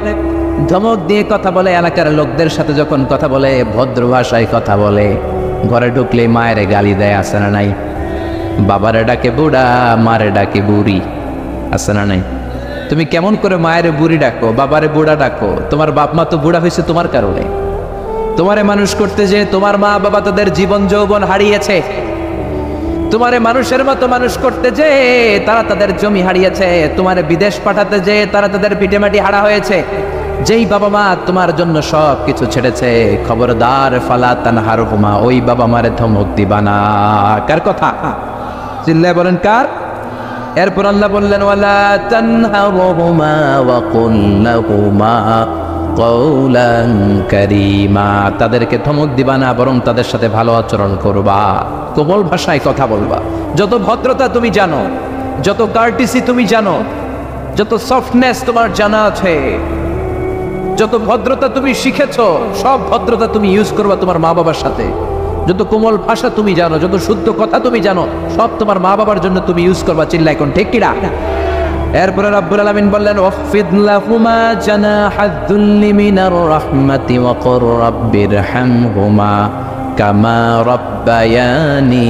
Speaker 1: ধমক দিয়ে কথা বলে, এলাকার লোকদের সাথে যখন কথা বলে ভদ্র ভাষায় কথা বলে, ঘরে ঢুকলে মায়ের গালি দেয়, আছে না নাই? বাবারে ডাকে বুড়া, মারে ডাকে বুড়ি, আছে না নাই? তুমি কেমন করে মায়ের বুড়ি ডাকো, বাবারে বুড়া ডাকো? তোমার বাপ মা তো বুড়া হয়েছে তোমার কারণে। তোমারে মানুষ করতে যে তোমার মা বাবা তাদের জীবন যৌবন হারিয়েছে, তোমারে মানুষের মতো মানুষ করতে যে তারা তাদের জমি হারিয়েছে, তোমারে বিদেশ পাঠাতে যে তারা তাদের ভিটেমাটি হারা হয়েছে। যেই বাবা মা তোমার জন্য সব কিছু ছেড়েছে, খবরদার ফালা তানহারহুমা, ওই বাবা মারে ধমক দিবা না। কার কথা? চিল্লায় বলেন কার? এরপর আল্লাহ বললেন ওয়ালা তানহারহুমা ওয়া কুল লাহুমা কওলান কারীমা, তাদেরকে ধমক দিবা না, বরং তাদের সাথে ভালো আচরণ করবা, কোমল ভাষায় কথা বলবা। যত ভদ্রতা তুমি জানো, যত কার্টিসি তুমি জানো, যত সফটনেস তোমার জানা আছে, যত ভদ্রতা তুমি শিখেছো, সব ভদ্রতা তুমি ইউজ করবা তোমার মা বাবার সাথে। যত কোমল ভাষা তুমি জানো, যত শুদ্ধ কথা তুমি জানো, সব তোমার মা বাবার জন্য তুমি ইউজ করবা। চিল্লা এখন ঠিক কিনা? এরপরে রব্বুল আলামিন বললেন ওয়াফিদ লাহুমা জানাহাদ-দুল্লি মিনার রাহমাতি ওয়া কুর রাব্বিরহামহুমা কামা রাব্বায়ানি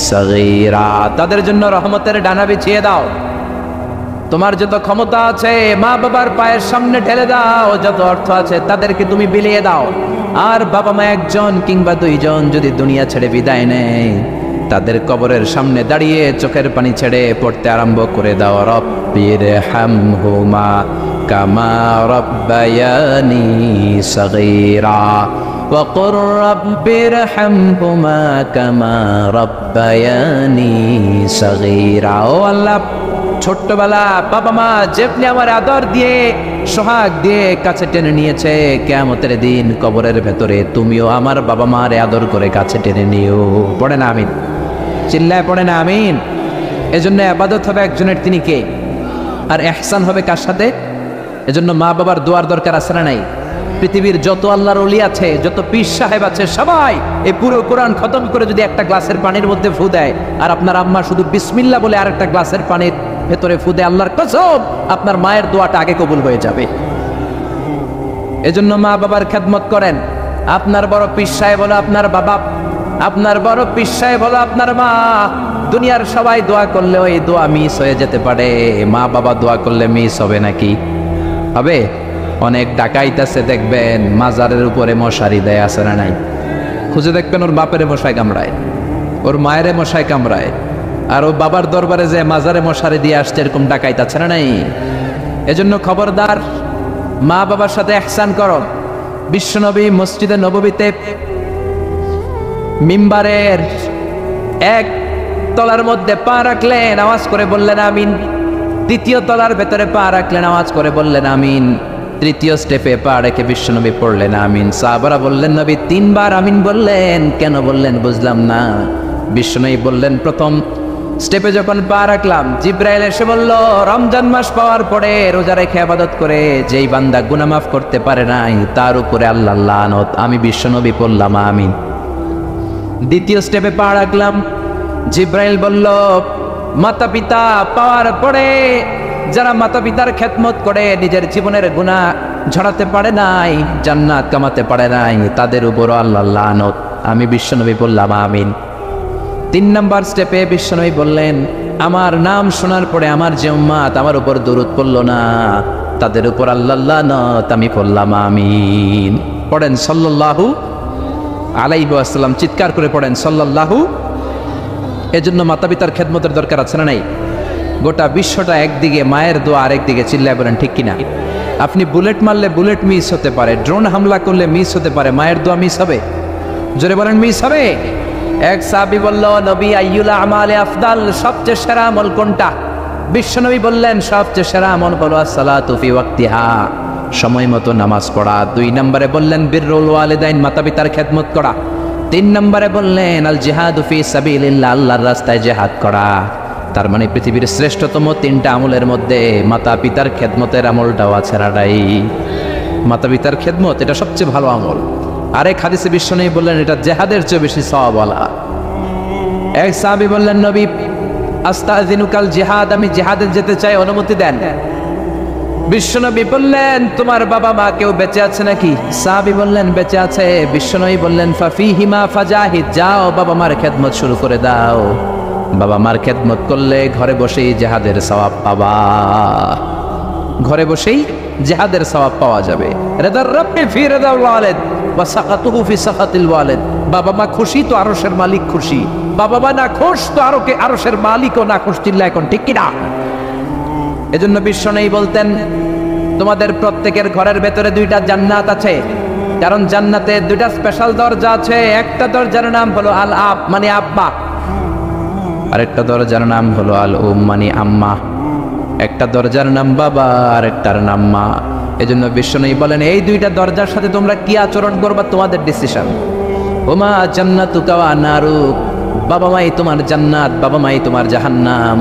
Speaker 1: সাগীরা, তাদের জন্য রহমতের ডানা বিছিয়ে দাও। তোমার যত ক্ষমতা আছে মা বাবার পায়ের সামনে ঢেলে দাও, যত অর্থ আছে তাদেরকে তুমি বিলিয়ে দাও। আর বাবা মা একজন কিংবা দুইজন যদি দুনিয়া ছেড়ে বিদায় নেয়, তাদের কবরের সামনে দাঁড়িয়ে চোখের পানি ছেড়ে পড়তে আরম্ভ করে দাও, রব্বিরহামহুমা কামা রাব্বায়ানি সাগীরা ওয়া কুর রাব্বিরহামহুমা কামা রাব্বায়ানি সাগীরা। ও আল্লাহ, ছোট্টবেলা বাবা মা যেমনি আমার আদর দিয়ে সোহাগ দিয়ে কাছে টেনে নিয়েছে, কিয়ামতের দিন কবরের ভেতরে তুমিও আমার বাবা মারে আদর করে কাছে টেনে নিও। পড়ে না আমিন? চিল্লায় পড়ে না আমিন? এজন্য ইবাদত হবে একজনের, তিনি কে? আর ইহসান হবে কার সাথে? এজন্য মা বাবার দোয়ার দরকার আছে না নাই? পৃথিবীর যত আল্লাহর ওলি আছে, যত পীর সাহেব আছে, সবাই এই পুরো কোরআন খতম করে যদি একটা গ্লাসের পানির মধ্যে ফু দেয়, আর আপনার আম্মা শুধু বিসমিল্লাহ বলে আরেকটা গ্লাসের পানির ভেতরে ফু দেয়, আল্লাহর কসম আপনার মায়ের দোয়াটা আগে কবুল হয়ে যাবে। এজন্য মা বাবার খেদমত করেন। আপনার বড় পীর সাহেব হলো আপনার বাবা, আপনার বড় পীর সাহেব হলো আপনার মা। দুনিয়ার সবাই দোয়া করলে ওই দোয়া মিস হয়ে যেতে পারে, মা বাবা দোয়া করলে মিস হবে নাকি? হবে? অনেক ডাকাইত আছে দেখবেন মাজারের উপরে মশারি দেয়, আছে না নাই? খুঁজে দেখবেন ওর বাপের মশায় কামড়ায়, ওর মায়ের মশায় কামড়ায়, আর ও বাবার দরবারে যে মাজারে মশারি দিয়ে আসছে, এরকম ডাকাইত আছে না নাই? এজন্য খবরদার মা বাবার সাথে ইহসান করো। বিশ্বনবী মসজিদে নববীতে মিম্বারের এক তলার মধ্যে পা রাখলেন, আওয়াজ করে বললেন আমিন। দ্বিতীয় তলার ভেতরে পা রাখলেন, আওয়াজ করে বললেন আমিন। তৃতীয় স্টেপে পা রেখে বিশ্বনবী পড়লেন আমিন। সাহাবারা বললেন নবী 3 বার আমিন বললেন, কেন বললেন বুঝলাম না। বিশ্বনবী বললেন প্রথম স্টেপে যখন পা রাখলাম, জিব্রাইল এসে বলল রমজান মাস পাওয়ার পরে রোজা রেখে ইবাদত করে যেই বান্দা গুনাহ মাফ করতে পারে নাই, তার উপরে আল্লাহর লানত। আমি বিশ্বনবী পড়লাম আমিন। দ্বিতীয় স্টেপে পা রাখলাম, জিব্রাইল বলল মাতা পিতা পাওয়ার পরে যারা মাতা পিতার খেদমত করে নিজের জীবনের গুনাহ ঝরাতে পারে নাই, জান্নাত কামাতে পারে নাই, তাদের উপর আল্লাহর লানত। আমি বিশ্বনবী বললাম আমিন। 3 নাম্বার স্টেপে বিশ্বনবী বললেন আমার নাম শোনার পরে আমার যে উম্মত আমার উপর দরুদ পড়ল না, তাদের উপর আল্লাহর লানত। আমি বললাম আমিন। পড়েন সাল্লাল্লাহু আলাইহি ওয়াসাল্লাম, চিৎকার করে পড়েন সাল্লাল্লাহু। এজন্য মাতা পিতার খেদমতের দরকার আছে না নাই? গোটা বিশ্বটা একদিকে, মায়ের দোয়া আরেকদিকে। চিল্লায় বলেন ঠিক কিনা? আপনি বুলেট মারলে বুলেট মিস হতে পারে, ড্রোন হামলা করলে মিস হতে পারে, মায়ের দোয়া মিস হবে? জোরে বলেন মিস হবে? এক সাহাবী বলল নবী আইয়ুল আমালে আফদাল, সবচেয়ে সেরা আমল কোনটা? বিশ্বনবী বললেন সবচেয়ে সেরা আমল হলো আসসালাতু ফি ওয়াক্তিহা, সময় মতো নামাজ পড়া। 2 নম্বরে বললেন বিররুল ওয়ালিদাইন, মাতা পিতার খেদমত করা। 3 নম্বরে বললেন আল জিহাদু ফি সাবিলিল্লাহ, আল্লাহর রাস্তায় জিহাদ করা। তার মানে পৃথিবীর শ্রেষ্ঠতম 3টা আমলের মধ্যে মাতা পিতার খেদমতের আমলটাও আছে রাডাই। মাতা পিতার খেদমত এটা সবচেয়ে ভালো আমল। আরেক হাদিসে বিশ্বনবী বললেন এটা জিহাদের চেয়ে বেশি সওয়াবওয়ালা। এক সাহাবী বললেন নবী আস্তাযিনুকাল জিহাদ, আমি জিহাদে যেতে চাই, অনুমতি দেন। বিশ্বনবী বললেন তোমার বাবা মা কেউ বেঁচে আছে নাকি? সাহাবী বললেন বেঁচে আছে। বিশ্বনবী বললেন ফাফিহিমা ফাজাহিদ, যাও বাবা মার খেদমত শুরু করে দাও। বাবা মার খেদমত করলে ঘরে বসেই জিহাদের সওয়াব পাবা, ঘরে বসেই জিহাদের সওয়াব পাওয়া যাবে। রিদার রাব্বি ফি রিদাল ওয়ালিদ ওয়া সাকাতুহু ফি সাকাতিল ওয়ালিদ, বাবা মা খুশি তো আরশের মালিক খুশি, বাবা মা না খুশ তো আরশের মালিকও না খুশ। চিল্লা এখন ঠিক কিনা? এজন্য বিশ্বনবী বলতেন তোমাদের প্রত্যেকের ঘরের ভেতরে 2টা জান্নাত আছে, কারণ জান্নাতে 2টা স্পেশাল দরজা আছে। একটা দরজার নাম হলো আল আব মানে আব্বা, আরেকটা দরজার নাম হলো আল উম মানে আম্মা। একটা দরজার নাম বাবা, আরেকটার নাম মা। এজন্য বিশ্বনবী বলেন এই 2টা দরজার সাথে তোমরা কি আচরণ করবা তোমাদের ডিসিশন। ওমা জান্নাতুকা ওয়া নারুক, বাবা মাই তোমার জান্নাত, বাবা মাই তোমার জাহান্নাম।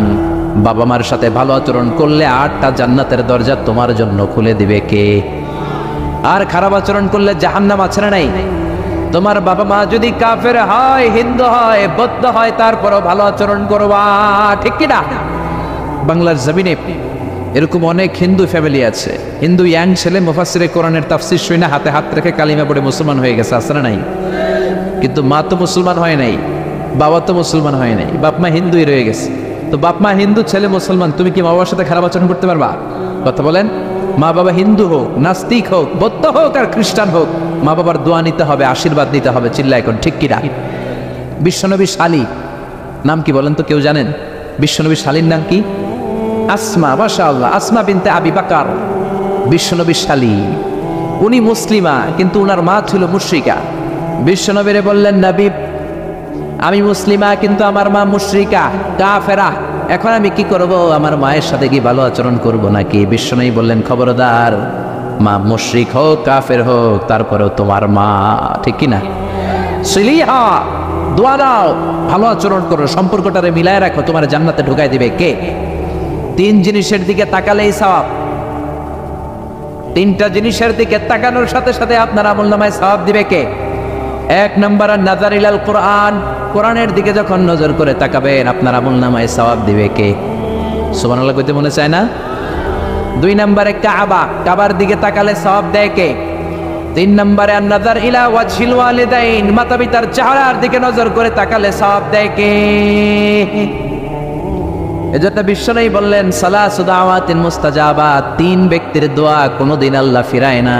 Speaker 1: বাবা মার সাথে ভালো আচরণ করলে 8টা জান্নাতের দরজা তোমার জন্য খুলে দিবে কে? আর খারাপ আচরণ করলে জাহান্নাম আছে না নাই? তোমার বাবা মা যদি কাফের হয়, হিন্দু হয়, বৌদ্ধ হয়, তারপরও ভালো আচরণ করবা, ঠিক কিনা? বাংলার জমিনে এরকম অনেক হিন্দু ফ্যামিলি আছে, হিন্দু ইয়াং ছেলে মুফাসসিরে কোরআনের তাফসীর শুনে হাতে হাত রেখে কালিমা পড়ে মুসলমান হয়ে গেছে, আছে না নাই? কিন্তু মা তো মুসলমান হয় নাই, বাবা তো মুসলমান হয় নাই, বাপ মা হিন্দুই রয়ে গেছে। তো বাপ মা হিন্দু, ছেলে মুসলমান, তুমি কি মা বাবার সাথে খারাপ আচরণ করতে পারবা? কথা বলেন। মা বাবা হিন্দু হোক, নাস্তিক হোক, বৌদ্ধ হোক আর খ্রিস্টান হোক, মা বাবার দোয়া নিতে হবে, আশীর্বাদ নিতে হবে। চিল্লা এখন ঠিক কিনা? বিশ্বনবী শালী নাম কি বলেন তো? কেউ জানেন বিশ্বনবী শালীর নাম কি? আসমা, মাশাআল্লাহ, আসমা বিনতে আবি বকর বিশ্বনবী শালী। উনি মুসলিমা, কিন্তু উনার মা ছিল মুশরিকা। বিশ্বনবীরে বললেন নবী আমি মুসলিমা কিন্তু আমার মা মুশরিকা কাফেরা, এখন আমি কি করব? আমার মায়ের সাথে কি ভালো আচরণ করব নাকি? বিশ্বনবী বললেন খবরদার, মা মুশরিক হোক কাফের হোক তারপরেও তোমার মা, ঠিক কিনা? সিলিহা, দোয়া দাও, ভালো আচরণ করো, সম্পর্কটারে মিলায় রাখো, তোমার জান্নাতে ঢুকাই দিবে কে? 3 জিনিসের দিকে তাকালেই সওয়াব। 3টা জিনিসের দিকে তাকানোর সাথে সাথে আপনার আমলনামায় সওয়াব দিবে কে? 1 নম্বর নাযার ইলাল কোরআন, কোরআনের দিকে যখন নজর করে তাকাবেন আপনার আমলনামায় সওয়াব দিবে কে? সুবহানাল্লাহ কইতে মনে চায় না? 2 নম্বরে কাবা, কাবার দিকে তাকালে সওয়াব দেয় কে? 3 নম্বরে নাযার ইলা ওয়াজহিল ওয়ালিদাইন, মাতা পিতার চেহারার দিকে নজর করে তাকালে সওয়াব দেয় কে? এজন্য বিশ্বনবী বললেন সালাসু দাওয়াতিন মুস্তাজাবাত, 3 ব্যক্তির দোয়া কোনোদিন আল্লাহ ফিরায় না।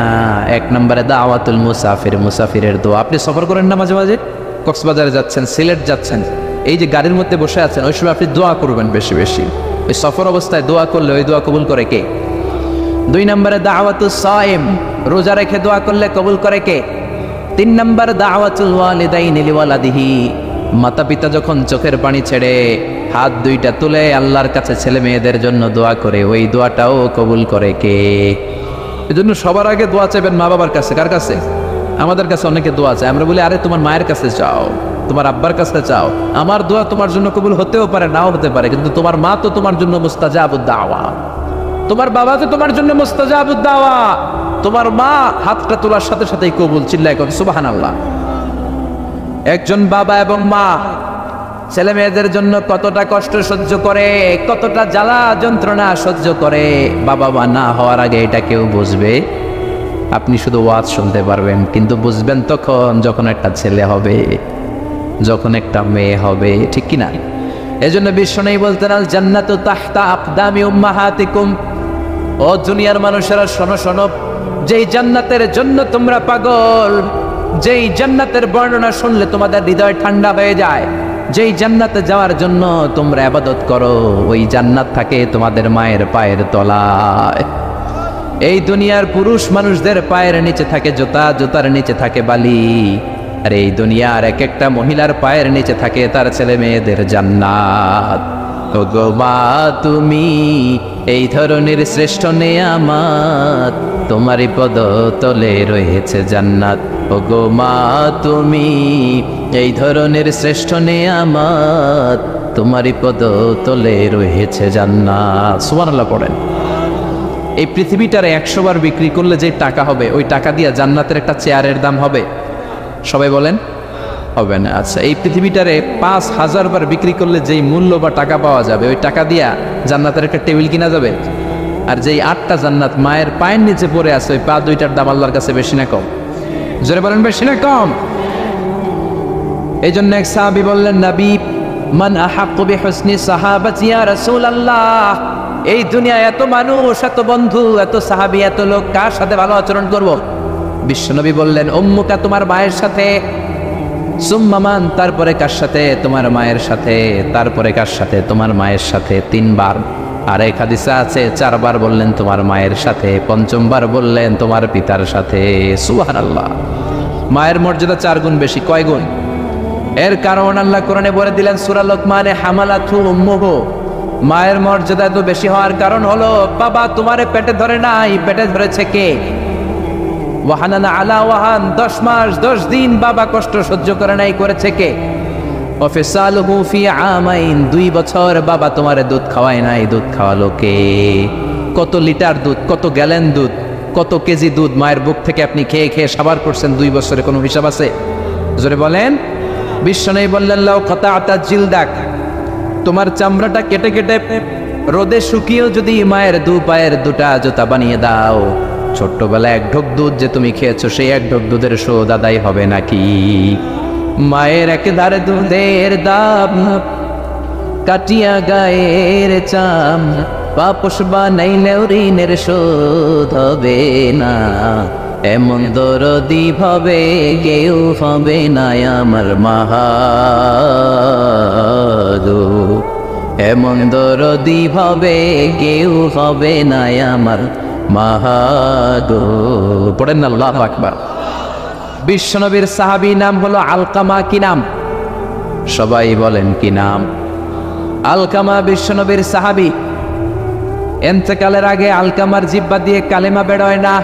Speaker 1: 1 নম্বরে দাওয়াতুল মুসাফির, মুসাফিরের দোয়া। আপনি সফর করেন না মাঝে মাঝে? কক্সবাজারে যাচ্ছেন, সিলেট যাচ্ছেন, এই যে গাড়ির মধ্যে বসে আছেন, ওই সময় আপনি দোয়া করবেন বেশি বেশি। ওই সফর অবস্থায় দোয়া করলে ওই দোয়া কবুল করে কে? 2 নম্বরে দাওয়াতুস সাইম, রোজা রেখে দোয়া করলে কবুল করে কে? 3 নম্বর দাওয়াতুল ওয়ালিদাইনি লিওয়ালাদিহি, মাতা পিতা যখন চোখের পানি ছেড়ে হাত 2টা তুলে আল্লাহর কাছে ছেলে মেয়েদের জন্য দোয়া করে, ওই দোয়াটাও কবুল করে কে? এজন্য সবার আগে দোয়া চাইবেন মা বাবার কাছে। কার কাছে? আমাদের কাছে অনেকে দোয়া চায়, আমরা বলি আরে তোমার মায়ের কাছে চাও, তোমার আব্বার কাছে চাও। আমার দোয়া তোমার জন্য কবুল হতেও পারে, নাও হতে পারে, কিন্তু তোমার মা তো তোমার জন্য মুস্তাজাবুদ দাওয়া, তোমার বাবা তো তোমার জন্য মুস্তাজাবুদ দাওয়া। তোমার মা হাতটা তোলার সাথে সাথেই কবুল। চিল্লায় কর সুবহানাল্লাহ। একজন বাবা এবং মা ছেলে মেয়েদের জন্য কতটা কষ্ট সহ্য করে, কতটা জ্বালা যন্ত্রণা সহ্য করে, বাবা মা না হওয়ার আগে এটা কেউ বুঝবে? আপনি শুধু ওয়াজ শুনতে পারবেন, কিন্তু বুঝবেন তখন যখন একটা ছেলে হবে, যখন একটা মেয়ে হবে, ঠিক কিনা? এজন্য বিশ্বনবী বলতেন আল জান্নাতু তাহতা আকদামি উম্মাহাতিকুম, ও দুনিয়ার মানুষেরা শোনো শোনো, যেই জান্নাতের জন্য তোমরা পাগল, যেই জান্নাতের বর্ণনা শুনলে তোমাদের হৃদয় ঠান্ডা হয়ে যায়, যেই জান্নাতে যাওয়ার জন্য তোমরা ইবাদত করো, ওই জান্নাত থাকে তোমাদের মায়ের পায়ের তলায়। এই দুনিয়ার পুরুষ মানুষদের পায়ের নিচে থাকে জুতা, জুতার নিচে থাকে বালি, আর এই দুনিয়ার এক একটা মহিলার পায়ের নিচে থাকে তার ছেলে মেয়েদের জান্নাত। ওগো মা তুমি এই ধরনের শ্রেষ্ঠ নেয়ামত তোমারই পদ তলে রয়েছে জান্নাত। ওগো মা তুমি এই ধরনের শ্রেষ্ঠ নেয়ামত, তোমারই পদ তলে রয়েছে জান্নাত। সুবহানাল্লাহ পড়েন। এই পৃথিবীটারে 100 বার বিক্রি করলে যে টাকা হবে, ওই টাকা দিয়ে জান্নাতের একটা চেয়ারের দাম হবে? সবাই বলেন হবে না। আচ্ছা, এই পৃথিবীটারে 5000 বার বিক্রি করলে যেই মূল্য বা টাকা পাওয়া যাবে, ওই টাকা দিয়া জান্নাতের একটা টেবিল কিনা যাবে? আর যেই 8টা জান্নাত মায়ের পায়ের নিচে পড়ে আছে, ওই পা 2টার দাম আল্লাহর কাছে বেশি না কম? জোরে বলেন বেশি না কম? এই জন্য এক সাহাবী বললেন, নবী মান আহাক্কু বিহুসনি সাহাবাতি ইয়া রাসূলুল্লাহ, এই দুনিয়ায় এত মানুষ, এত বন্ধু, এত সাহাবী, এত লোক, কার সাথে ভালো আচরণ করব? বিশ্বনবী বললেন, উম্মুকা, তোমার মায়ের সাথে। সুম্মা মান, তারপরে কার সাথে? তোমার মায়ের সাথে। তারপরে কার সাথে? তোমার মায়ের সাথে। 3 বার। আর এক হাদিসে আছে 4 বার বললেন তোমার মায়ের সাথে, 5ম বার বললেন তোমার পিতার সাথে। সুবহানাল্লাহ। মায়ের মর্যাদা 4 গুণ বেশি। কয় গুণ? এর কারণ আল্লাহ কোরআনে বলে দিলেন সূরা লোকমানে, হামালাতু উম্মুহু, মায়ের মর্যাদা এত বেশি হওয়ার কারণ হলো, বাবা তোমারে পেটে ধরে নাই, পেটে ধরেছে কে? ওয়াহানানা আলা ওয়াহান, 10 মাস 10 দিন বাবা কষ্ট সহ্য করে নাই, করেছে কে? ওয়াফিসালুহু ফি আমাইন, 2 বছর বাবা তোমারে দুধ খাওয়ায় নাই, দুধ খাওয়ালো কে? কত লিটার দুধ, কত গ্যালন দুধ, কত কেজি দুধ মায়ের বুক থেকে আপনি খেয়ে খেয়ে সাবার করছেন 2 বছরে, কোনো হিসাব আছে? জোরে বলেন। বিশ্বনবী বললেন, লাউ কাতাআতা জিলদাক, তোমার চামড়াটা কেটে কেটে রোদে শুকিয়েও যদি মায়ের 2 পায়ের 2টা জুতা বানিয়ে দাও, ছোট্টবেলায় 1 ঢোক দুধ যে তুমি খেয়েছো, সেই 1 ঢোক দুধের শোধ আদায় হবে নাকি? মায়ের একেবারে দুধের দাম কাটিয়া গায়ের চাম, পাপস বানাইলেও ঋণের শোধ হবে না, এমন দরদি ভাবে কেউ হবে না আমার মাহাগো, এমন দরদি ভাবে কেউ হবে না আমার মাহাগো। পড়েন না আল্লাহু আকবার। বিশ্বনবীর সাহাবী নাম হলো আলকামা। কি নাম? সবাই বলেন কি নাম? আলকামা বিশ্বনবীর সাহাবী। ইন্তেকালের আগে আলকামার জিহ্বা দিয়ে কালেমা বের হয় না।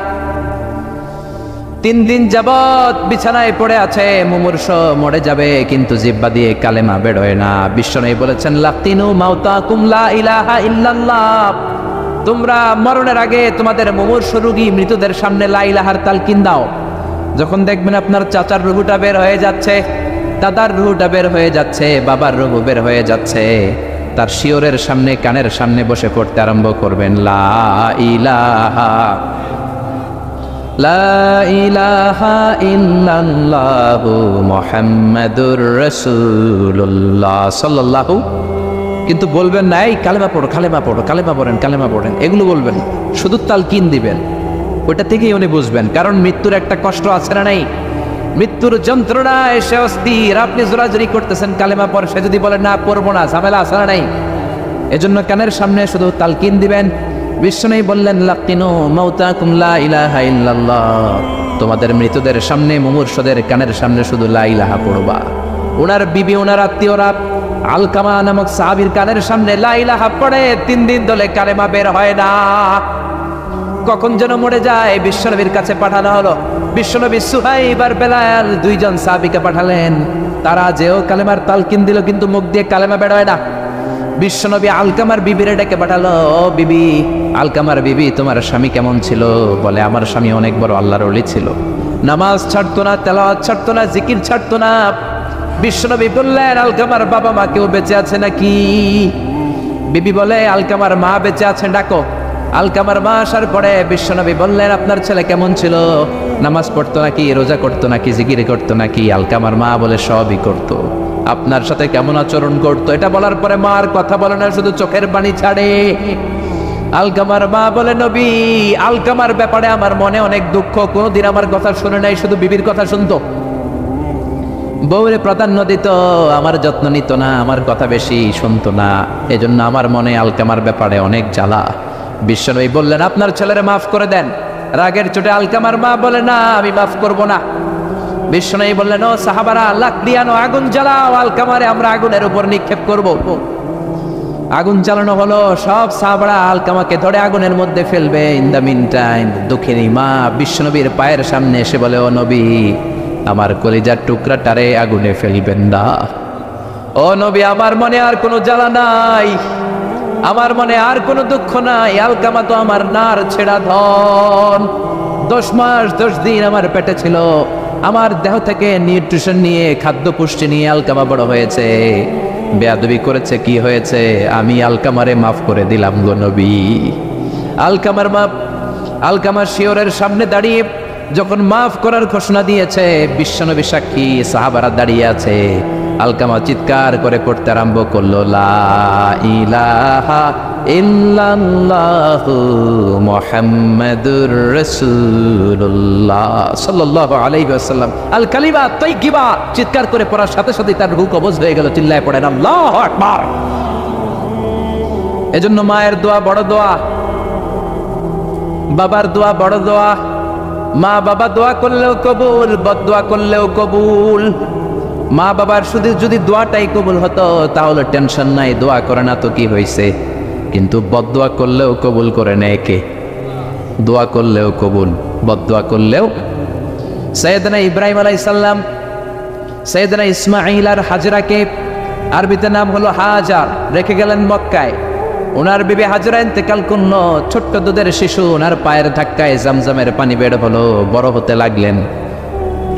Speaker 1: 3 দিন যাবত বিছানায় পড়ে আছে, মুমূর্ষ, মরে যাবে, কিন্তু জিহ্বা দিয়ে কালেমা বের হয় না। বিশ্বনবী বলেছেন, লাকিনু মাউতাকুম লা ইলাহা ইল্লাল্লাহ, তোমরা মরণের আগে তোমাদের মুমূর্ষ রোগী মৃতদের সামনে লা ইলাহার তালকিন দাও। যখন দেখবেন আপনার চাচার রুহুটা বের হয়ে যাচ্ছে, দাদার রুহুটা বের হয়ে যাচ্ছে, বাবার রুহু বের হয়ে যাচ্ছে, তার শিওরের সামনে, কানের সামনে বসে পড়তে আরম্ভ করবেন, লা ইলাহা লা ইলাহা ইল্লাল্লাহু মুহাম্মাদুর রাসূলুল্লাহ সাল্লাল্লাহু। কিন্তু বলবেন না এই কালেমা পড়ো, কালেমা পড়ো, কালেমা পড়েন, কালেমা পড়েন, এগুলো বলবেন, শুধু তালকিন দিবেন। ওটা থেকেই উনি বুঝবেন, কারণ মৃত্যুর একটা কষ্ট আছে না নাই? মৃত্যুর যন্ত্রণা এসে অস্থির, আপনি জোরাজুরি করতেছেন কালেমা পড়ে, সে যদি বলে না পড়বো না, ঝামেলা আছে না নাই? এজন্য কানের সামনে শুধু তালকিন দিবেন। বিশ্বনবী বললেন, লাকিনু মাউতাকুম লা ইলাহা ইল্লাল্লাহ, তোমাদের মৃতদের সামনে, মুমূর্ষদের কানের সামনে শুধু লা ইলাহা পড়বা। ওনার বিবি, ওনার আত্মীয়রা আলকামা নামক সাহাবীর কানের সামনে লা ইলাহা পড়ে, 3 দিন ধরে কালেমা বের হয় না। কখন যেন মরে যায়, বিশ্বনবীর কাছে পাঠানো হলো। বিশ্বনবী সুহাইব আর বেলাল 2 জন সাহাবীকে পাঠালেন, তারা যেও কালেমার তালকিন দিল, কিন্তু মুখ দিয়ে কালেমা বের হয় না। বিশ্বনবী আলকামার বিবিরে ডেকে পাঠালো, ও বিবি, আলকামার বিবি, তোমার স্বামী কেমন ছিল? বলে, আমার স্বামী অনেক বড় আল্লাহর ওলি ছিল, নামাজ ছাড়তো না, তেলাওয়াত ছাড়তো না, জিকির ছাড়তো না। বিশ্বনবী বললেন, আলকামার বাবা মা কেউ বেঁচে আছে নাকি? বিবি বলে, আলকামার মা বেঁচে আছেন, ডাকো। আলকামার মা আসার পরে বিশ্বনবী বললেন, আপনার ছেলে কেমন ছিল? নামাজ পড়তো নাকি, রোজা করতো নাকি, জিকির করতো নাকি? আলকামার মা বলে, সবই করতো। আপনার সাথে কেমন আচরণ করতো? এটা বলার পরে মা আর কথা বলে না, শুধু চোখের পানি ছাড়ে। আলকামার মা বলে, নবী, আলকামার ব্যাপারে আমার মনে অনেক দুঃখ, কোনোদিন আমার কথা শুনে নাই, শুধু বিবির কথা শুনতো, বউরে প্রাধান্য দিত, আমার যত্ন নিত না, আমার কথা বেশি শুনতো না, এজন্য আমার মনে আলকামার ব্যাপারে অনেক জ্বালা। বিশ্বনবী বললেন, আপনার ছেলেরে মাফ করে দেন। রাগের চোটে আলকামার মা বলে, না, আমি মাফ করব না। বিশ্বনবী বললেন, ও সাহাবারা, লাকড়ি আনো, আগুন জ্বালাও, আলকামারে আমরা আগুনের উপর নিক্ষেপ করব। আগুন চালানো হলো, সব সাহাবারা আলকামাকে ধরে আগুনের মধ্যে ফেলবে। ইন দ্য মিন টাইম দুঃখিনী মা বিশ্বনবীর পায়ের সামনে এসে বলে, ও নবী, আমার কলিজার টুকরাটারে আগুনে ফেলবেন না। ও নবী, আমার মনে আর কোনো জ্বালা নাই, আমার মনে আর কোনো দুঃখ নাই। আলকামা তো আমার নার ছেড়া ধন। 10 মাস 10 দিন আমার পেটে ছিল, আমার দেহ থেকে নিউট্রিশন নিয়ে, খাদ্য পুষ্টি নিয়ে আলকামা বড় হয়েছে। বেয়াদবি করেছে, কি হয়েছে? আমি আলকামারে মাফ করে দিলাম গো নবী। আলকামার শিয়রের সামনে দাঁড়িয়ে যখন মাফ করার ঘোষণা দিয়েছে, বিশ্বনবী সাক্ষী, সাহাবারা দাঁড়িয়ে আছে। আলকামা চিৎকার করে পড়তে আরম্ভ করলো, লা ইলাহা ইল্লাল্লাহু মুহাম্মাদুর রাসূলুল্লাহ সাল্লাল্লাহু আলাইহি ওয়াসাল্লাম। আল কালিমা তাইয়্যিবা চিৎকার করে পড়ার সাথে সাথে তার রূহ কবজ হয়ে গেল। চিল্লায় পড়েন আল্লাহু আকবার। এজন্য মায়ের দোয়া বড় দোয়া, বাবার দোয়া বড় দোয়া। মা বাবা দোয়া করলেও কবুল, বদদোয়া করলেও কবুল। মা বাবার শুধু যদি দোয়াটাই কবুল হতো তাহলে টেনশন নাই, দোয়া করে না তো কি হয়েছে। কিন্তু বদদোয়া করলেও কবুল করে নেয় কে? দোয়া করলেও কবুল, বদদোয়া করলেও। সাইয়েদনা ইব্রাহিম আলাইহিস সালাম সাইয়েদনা ইসমাঈল আর হাজরাকে, আরবিতে নাম হলো হাজার, রেখে গেলেন মক্কায়। ওনার বিবি হাজরা ইন্তেকাল করলো, ছোট্ট দুধের শিশু ওনার পায়ের ধাক্কায় জামজামের পানি বের হলো, বড় হতে লাগলেন।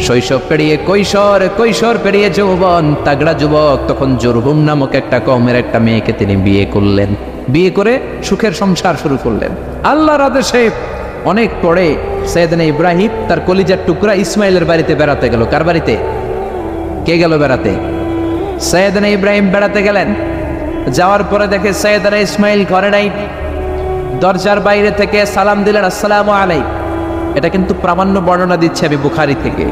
Speaker 1: শৈশব পেরিয়ে কৈশোর, কৈশোর পেরিয়ে যৌবন, তাগড়া যুবক। তখন জুরহুম নামক একটা কওমের একটা মেয়েকে তিনি বিয়ে করলেন। বিয়ে করে সুখের সংসার শুরু করলেন আল্লাহর আদেশে। অনেক পরে সাইয়েদনা ইব্রাহিম তার কলিজার টুকরা ইসমাইলের বাড়িতে বেড়াতে গেল। কার বাড়িতে? কে গেল বেড়াতে? সাইয়েদনা ইব্রাহিম বেড়াতে গেলেন। যাওয়ার পরে দেখে সাইয়েদনা ইসমাইল ঘরে নাই। দরজার বাইরে থেকে সালাম দিলেন, আসসালামু আলাইকুম। এটা কিন্তু প্রামাণ্য বর্ণনা দিচ্ছে আমি বুখারী থেকে,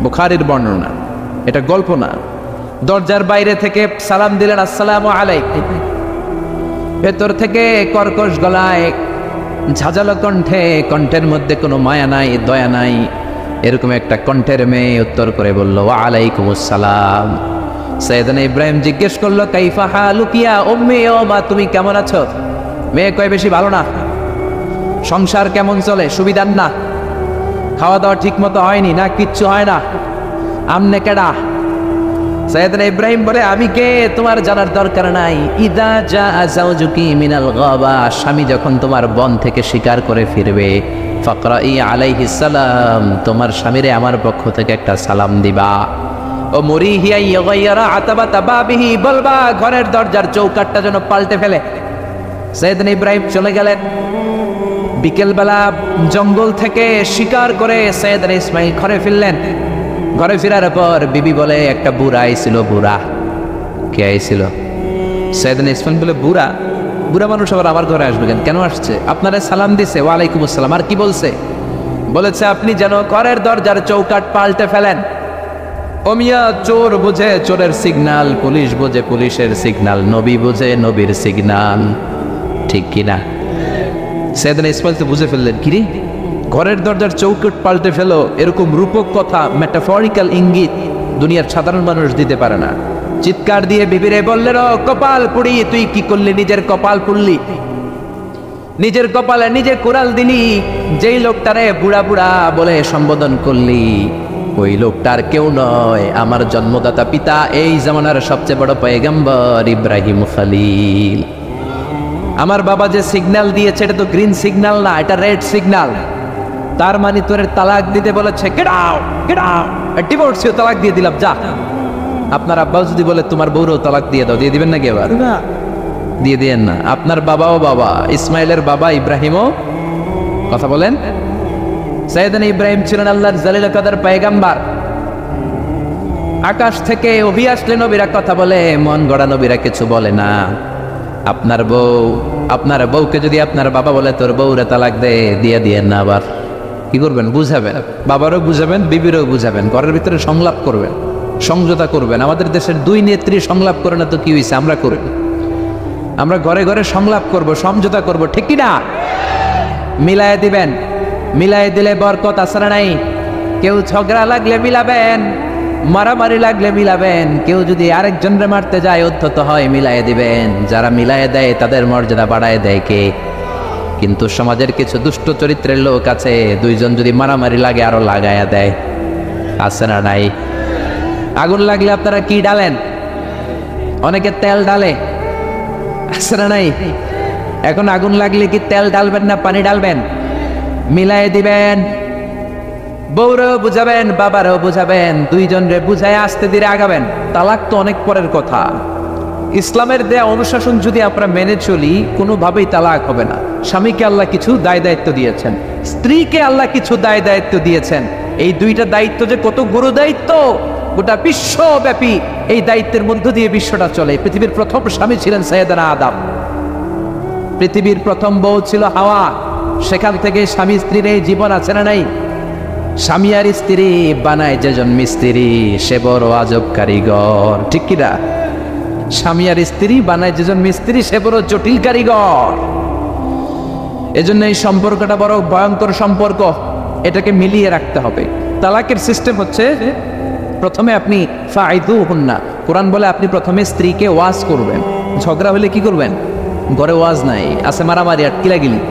Speaker 1: বুখারীর বর্ণনা, এটা গল্প না। দরজার বাইরে থেকে সালাম দিলেন, আসসালামু আলাইকুম। ভেতর থেকে কর্কশ গলায়, ঝাঁঝালো কণ্ঠে, কণ্ঠের মধ্যে কোনো মায়া নাই, দয়া নাই, এরকম একটা কণ্ঠের মেয়ে উত্তর করে বলল, ওয়া আলাইকুমুস সালাম। সাইয়েদনা ইব্রাহিম জিজ্ঞেস করলো, কাইফা হালুকা ইয়া উম্মি, ও মা তুমি কেমন আছো? মেয়ে কয়, বেশি ভালো না। সংসার কেমন চলে? সুবিধার না? খাওয়া দাওয়া ঠিক মতো হয়নি না? কিচ্ছু হয় না? আমনে কেডা? সাইয়েদনা ইব্রাহিম বলে, আমি কে তোমার জানার দরকার নাই। ইদা জাআ যাওজুকি মিনাল গাবা, স্বামী যখন তোমার বন থেকে শিকার করে ফিরবে, ফাকরাই আলাইহিস সালাম, তোমার স্বামীরে আমার পক্ষ থেকে একটা সালাম দিবা। ও মুরিহিয়া ইয়াগাইরা আতাবাতা বাবিহি, বলবা ঘরের দরজার চৌকাঠটা যেন পাল্টে ফেলে। সাইয়েদনা ইব্রাহিম চলে গেলেন। বিকেলবেলা জঙ্গল থেকে শিকার করে সাইয়েদনা ইসমাইল ঘরে ফিরলেন। ঘরে ফেরার পর বিবি বলে, একটা বুড়া আইছিল। বুড়া? কে আইছিল? সাইয়েদনা ইসমাইল বলে, বুড়া? বুড়া মানুষ আবার আমার ঘরে আসবে কেন? কেন আসছে? আপনারা সালাম দিছে, ওয়ালাইকুম আসসালাম। আর কি বলছে? বলেছে আপনি যেন ঘরের দরজার চৌকাঠ পাল্টে ফেলেন। ও মিয়া, চোর বোঝে চোরের সিগন্যাল, পুলিশ বোঝে পুলিশের সিগন্যাল, নবী বোঝে নবীর সিগন্যাল, ঠিক কিনা? সাইয়েদনা ইসমাইল তো বুঝে ফেললেন, কিরে ঘরের দরজার চৌকাঠ পাল্টে ফেলো, এরকম রূপক কথা, মেটাফরিক্যাল ইঙ্গিত দুনিয়ার সাধারণ মানুষ দিতে পারে না। চিৎকার দিয়ে বিবিরে বললেন, ও কপাল পুড়ি, তুই কি করলি? নিজের কপাল পুড়লি, নিজের কপালে নিজে কুড়াল দিলি। যেই লোকটারে বুড়া বুড়া বলে সম্বোধন করলি, ওই লোকটার কেউ নয়, আমার জন্মদাতা পিতা, এই জামানার সবচেয়ে বড় পয়গম্বর ইব্রাহিম খলিল। আমার বাবা যে সিগন্যাল দিয়েছে এটা তো গ্রিন সিগন্যাল না, এটা রেড সিগন্যাল। তার মানে তোর তালাক দিতে বলেছে, গেট আউট, গেট আউট, ডিভোর্সিও তালাক দিয়ে দিলাম, যা। আপনার আব্বাও যদি বলে তোমার বউরও তালাক দিয়ে দাও, দিয়ে দিবেন নাকি? এবার দিয়ে দিয়েন না। আপনার বাবাও বাবা, ইসমাইলের বাবা ইব্রাহিমও, কথা বলেন। সাইয়েদনা ইব্রাহিম ছিলেন আল্লাহর জালিল কাদের পয়গম্বর। আকাশ থেকে ওহী আসলে নবীরা কথা বলে, মন গড়া নবীরা কিছু বলে না। আপনার বউকে যদি আপনার বাবা বলে তোর বউরে তালাক দে, দিয়ে দিয়েন না। আবার কি করবেন? বুঝাবেন, বাবারও বুঝাবেন, বিবিরও বুঝাবেন, ঘরের ভিতরে সংলাপ করবেন, সমঝোতা করবেন। আমাদের দেশের 2 নেত্রী সংলাপ করে না তো কি হয়েছে? আমরা করি, আমরা ঘরে ঘরে সংলাপ করব, সমঝোতা করব, ঠিক কি না? মিলায় দিবেন, মিলায় দিলে বরকত আসরা নাই। কেউ ঝগড়া লাগলে মিলাবেন, মারামারি লাগলে মিলাবেন, কেউ যদি আরেকজনরে মারতে যায় উদ্ধত হয় মিলাইয়ে দিবেন। যারা মিলাইয়ে দেয় তাদের মর্যাদা বাড়ায় দেয় কে? কিন্তু সমাজের কিছু দুষ্ট চরিত্রের লোক আছে, দুইজন যদি মারামারি লাগে আরো লাগাইয়া দেয়। আছে না নাই? আগুন লাগলে আপনারা কি ডালেন? অনেকে তেল ডালে। আছে না নাই? এখন আগুন লাগলে কি তেল ডালবেন না পানি ডালবেন? মিলাই দিবেন। বউরেও বুঝাবেন, বাবারও বুঝাবেন, দুইজন রে বুঝায় আস্তে ধীরে আগাবেন। তালাক তো অনেক পরের কথা। ইসলামের দেয়া অনুশাসন যদি আমরা মেনে চলি, কোনোভাবেই তালাক হবে না। স্বামীকে আল্লাহ কিছু দায় দায়িত্ব দিয়েছেন, স্ত্রীকে আল্লাহ কিছু দায় দায়িত্ব দিয়েছেন। এই দুইটা দায়িত্ব যে কত গুরু দায়িত্ব, গোটা বিশ্বব্যাপী এই দায়িত্বের মধ্য দিয়ে বিশ্বটা চলে। পৃথিবীর প্রথম স্বামী ছিলেন সাইয়েদানা আদম, পৃথিবীর প্রথম বউ ছিল হাওয়া। সেখান থেকে স্বামী স্ত্রীর এই জীবন আছে না নাই? স্বামী আর স্ত্রী বানায় যেজন মিস্ত্রি, সে বড় আজব কারিগর। ঠিক কিনা? স্বামী আর স্ত্রী বানায় যেজন মিস্ত্রি, সে বড় জটিল কারিগর। এজন্য এই সম্পর্কটা বড় ভয়ঙ্কর সম্পর্ক, এটাকে মিলিয়ে রাখতে হবে। তালাকের সিস্টেম হচ্ছে, প্রথমে আপনি ফাইদুহুন্না, কোরআন বলে আপনি প্রথমে স্ত্রীকে ওয়াজ করবেন। ঝগড়া হলে কি করবেন? ঘরে ওয়াজ নাই, আছে মারামারি আর কিলাগিলি।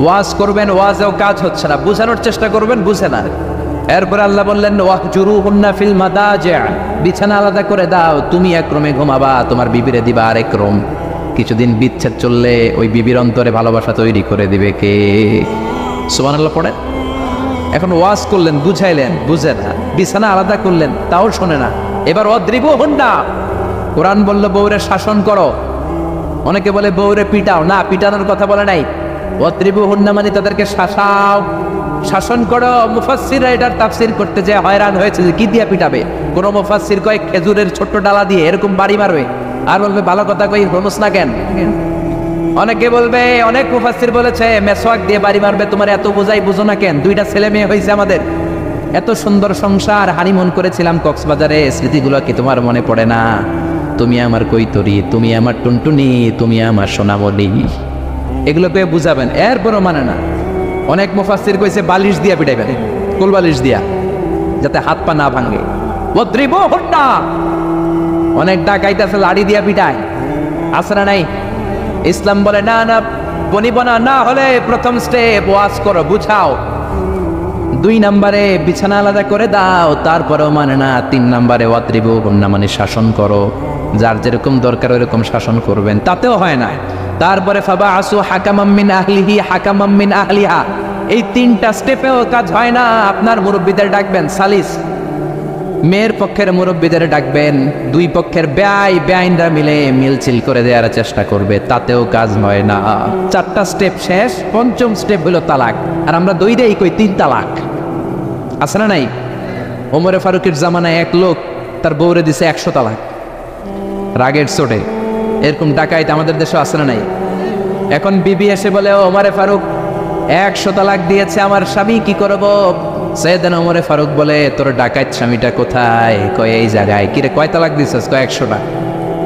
Speaker 1: ওয়াজ করবেন, ওয়াজেও কাজ হচ্ছে না, বুঝানোর চেষ্টা করবেন, বুঝে না। এরপরে আল্লাহ বললেন ওয়াহজুরুহুন্না ফিল মাদাজি', বিছানা আলাদা করে দাও, তুমি এক রুমে ঘুমাবা, তোমার বিবিরে দিবা আরেক রুম। কিছুদিন বিচ্ছেদ চললে ওই বিবির অন্তরে ভালোবাসা তৈরি করে দিবে কে? সুবহানাল্লাহ পড়েন। এখন ওয়াজ করলেন, বুঝাইলেন, বুঝে না। বিছানা আলাদা করলেন, তাও শোনে না। এবার ওয়াদরিবুহুন্না, কোরআন বলল বউরে শাসন করো। অনেকে বলে বউরে পিটাও, না, পিটানোর কথা বলে নাই। ওয়াদরিবুহুন্না মানে তাদেরকে শাসাও, শাসন করো। মুফাসসিররা এটার তাফসীর করতে যে হয়রান হয়েছে যে কি দিয়ে পিটাবে। কোন মুফাসসির কয় খেজুরের ছোট্ট ডালা দিয়ে এরকম বাড়ি মারবে, আর বলবে ভালো কথা কই হনুস না কেন। অনেকে বলবে, অনেক মুফাসসির বলেছে মেসওয়াক দিয়ে বাড়ি মারবে, তোমার এত বোঝাই বুঝো না কেন? দুইটা ছেলে মেয়ে হয়েছে আমাদের, এত সুন্দর সংসার, হানিমুন করেছিলাম কক্সবাজারে, স্মৃতিগুলো কি তোমার মনে পড়ে না? তুমি আমার কৈতরি, তুমি আমার টুনটুনি, তুমি আমার সোনামণি, এগুলো পেয়ে বুঝাবেন। এরপরও মানে না। অনেক মুফাসসির কইছে বালিশ দিয়া পিটাইবেন, কোল বালিশ দিয়া, যাতে হাত পা না ভাঙে। ওয়াদরিবুহুন্না, অনেক ডাকাইতাছে লাড়ি দিয়া পিটায়, আছে না নাই? ইসলাম বলে না না, বনিবনা না হলে প্রথম স্টেপ ওয়াজ করো, বুঝাও। 2 নম্বরে বিছানা আলাদা করে দাও, তারপরেও মানে না। 3 নম্বরে ওয়াদরিবুহুন্না মানে শাসন করো, যার যেরকম দরকার ওইরকম শাসন করবেন, তাতেও হয় না। তারপরে ফাবাআসু হাকামাম মিন আহলিহি হাকামাম মিন আহলিহা, এই 3টা স্টেপেও কাজ হয় না। আপনার মুরব্বিদের ডাকবেন, সালিস, মেয়ের পক্ষের মুরব্বিদের ডাকবেন, 2 পক্ষের বেআইনরা মিলে মিলছিল করে দেওয়ার চেষ্টা করবে, তাতেও কাজ হয় না। 4টা স্টেপ শেষ, 5ম স্টেপ হলো তালাক। আর আমরা দইরেই কই 3 তালাক। আছে না নাই? ওমরে ফারুকের জামানায় এক লোক তার বউরে দিছে 100 তালাক, রাগের চোটে। এরকম ডাকাইত আমাদের দেশে আছে না নাই? এখন বিবি এসে বলে, ওমরে ফারুক 100 তালাক দিয়েছে আমার স্বামী, কি করব? সাইয়েদনা ওমরে ফারুক বলে, তোর ডাকাইত স্বামীটা কোথায়? কয় এই জায়গায়। কিরে কয় তালাক দিছিস? কয় 100টা।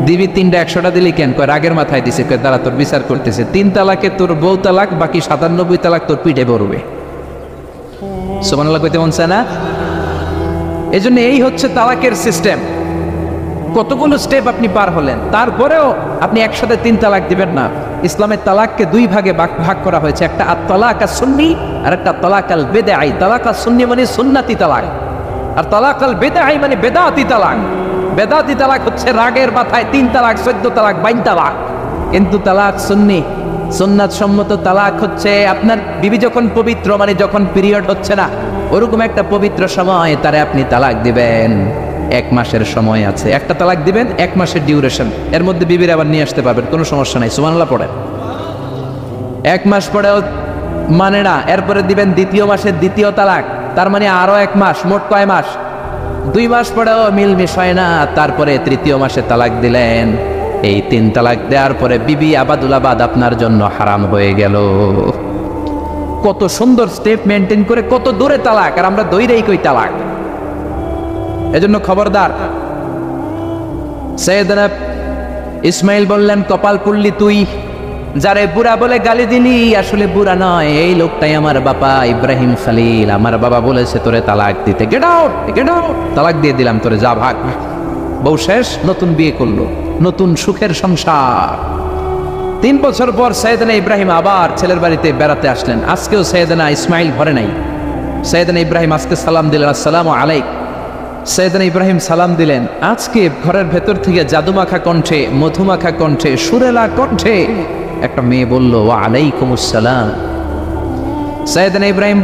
Speaker 1: দিবি 3টা, 100টা দিলি কেন? কয় রাগের মাথায় দিছে। কয় তারা তোর বিচার করতেছে, 3 তালাকে তোর বউ তালাক, বাকি 97 তালাক তোর পিঠে পড়বে। সুবহানাল্লাহ কইতে মন চায় না? এজন্য এই হচ্ছে তালাকের সিস্টেম। কতগুলো স্টেপ আপনি পার হলেন, তারপরেও আপনি একসাথে 3 তালাক দিবেন না। ইসলামের তালাককে 2 ভাগে ভাগ করা হয়েছে, একটা আত-তালাক আস-সুন্নি আর একটা তালাক আল বিদআই। তালাক আস-সুন্নি মানে সুন্নতি তালাক, আর তালাক আল বিদআই মানে বেদাতি তালাক। বেদাতি তালাক হচ্ছে রাগের মাথায় 3 তালাক, 14 তালাক, 22 তালাক। কিন্তু তালাক সুন্নি, সুন্নাত সম্মত তালাক হচ্ছে আপনার বিবি যখন পবিত্র, মানে যখন পিরিয়ড হচ্ছে না, ওরকম একটা পবিত্র সময় তারে আপনি তালাক দিবেন। 1 মাসের সময় আছে, একটা তালাক দিবেন, 1 মাসের ডিউরেশন, এর মধ্যে বিবির আবার নিয়ে আসতে পারবেন, কোনো সমস্যা নাই। সুবহানাল্লাহ পড়েন। 1 মাস পরেও মানে না, এরপরে দিবেন 2য় মাসের 2য় তালাক, তার মানে আরো 1 মাস, মোট কয় মাস? 2 মাস পরেও মিলমিশ হয় না, তারপরে 3য় মাসে তালাক দিলেন। এই 3 তালাক দেওয়ার পরে বিবি আবাদুল আবাদ আপনার জন্য হারাম হয়ে গেল। কত সুন্দর স্টেপ মেনটেন করে কত দূরে তালাক, আর আমরা দইরেই কই তালাক। এজন্য খবরদার। সাইয়েদনা ইসমাইল বললেন, কপাল পুল্লি তুই, যারে বুড়া বলে গালি দিলি আসলে বুড়া নয়, এই লোকটাই আমার বাবা ইব্রাহিম খলিল। আমার বাবা বলেছে তোরে তালাক দিতে, গেট আউট গেট আউট, তালাক দিয়ে দিলাম তোরে, যা ভাগ। বউ শেষ, নতুন বিয়ে করলো, নতুন সুখের সংসার। 3 বছর পর সৈয়দনা ইব্রাহিম আবার ছেলের বাড়িতে বেড়াতে আসলেন। আজকেও সৈয়দনা ইসমাইল ঘরে নাই। সৈয়দনা ইব্রাহিম আজকে সালাম দিলেন, আসসালামু আলাইক। সৈয়দনা ইব্রাহিম সালাম দিলেন, আজকে ঘরের ভেতর থেকে জাদুমাখা কণ্ঠে, মধুমাখা কণ্ঠে, সুরেলা কণ্ঠে একটা মেয়ে বলল, ওয়া আলাইকুমুস সালাম। সৈয়দনা ইব্রাহিম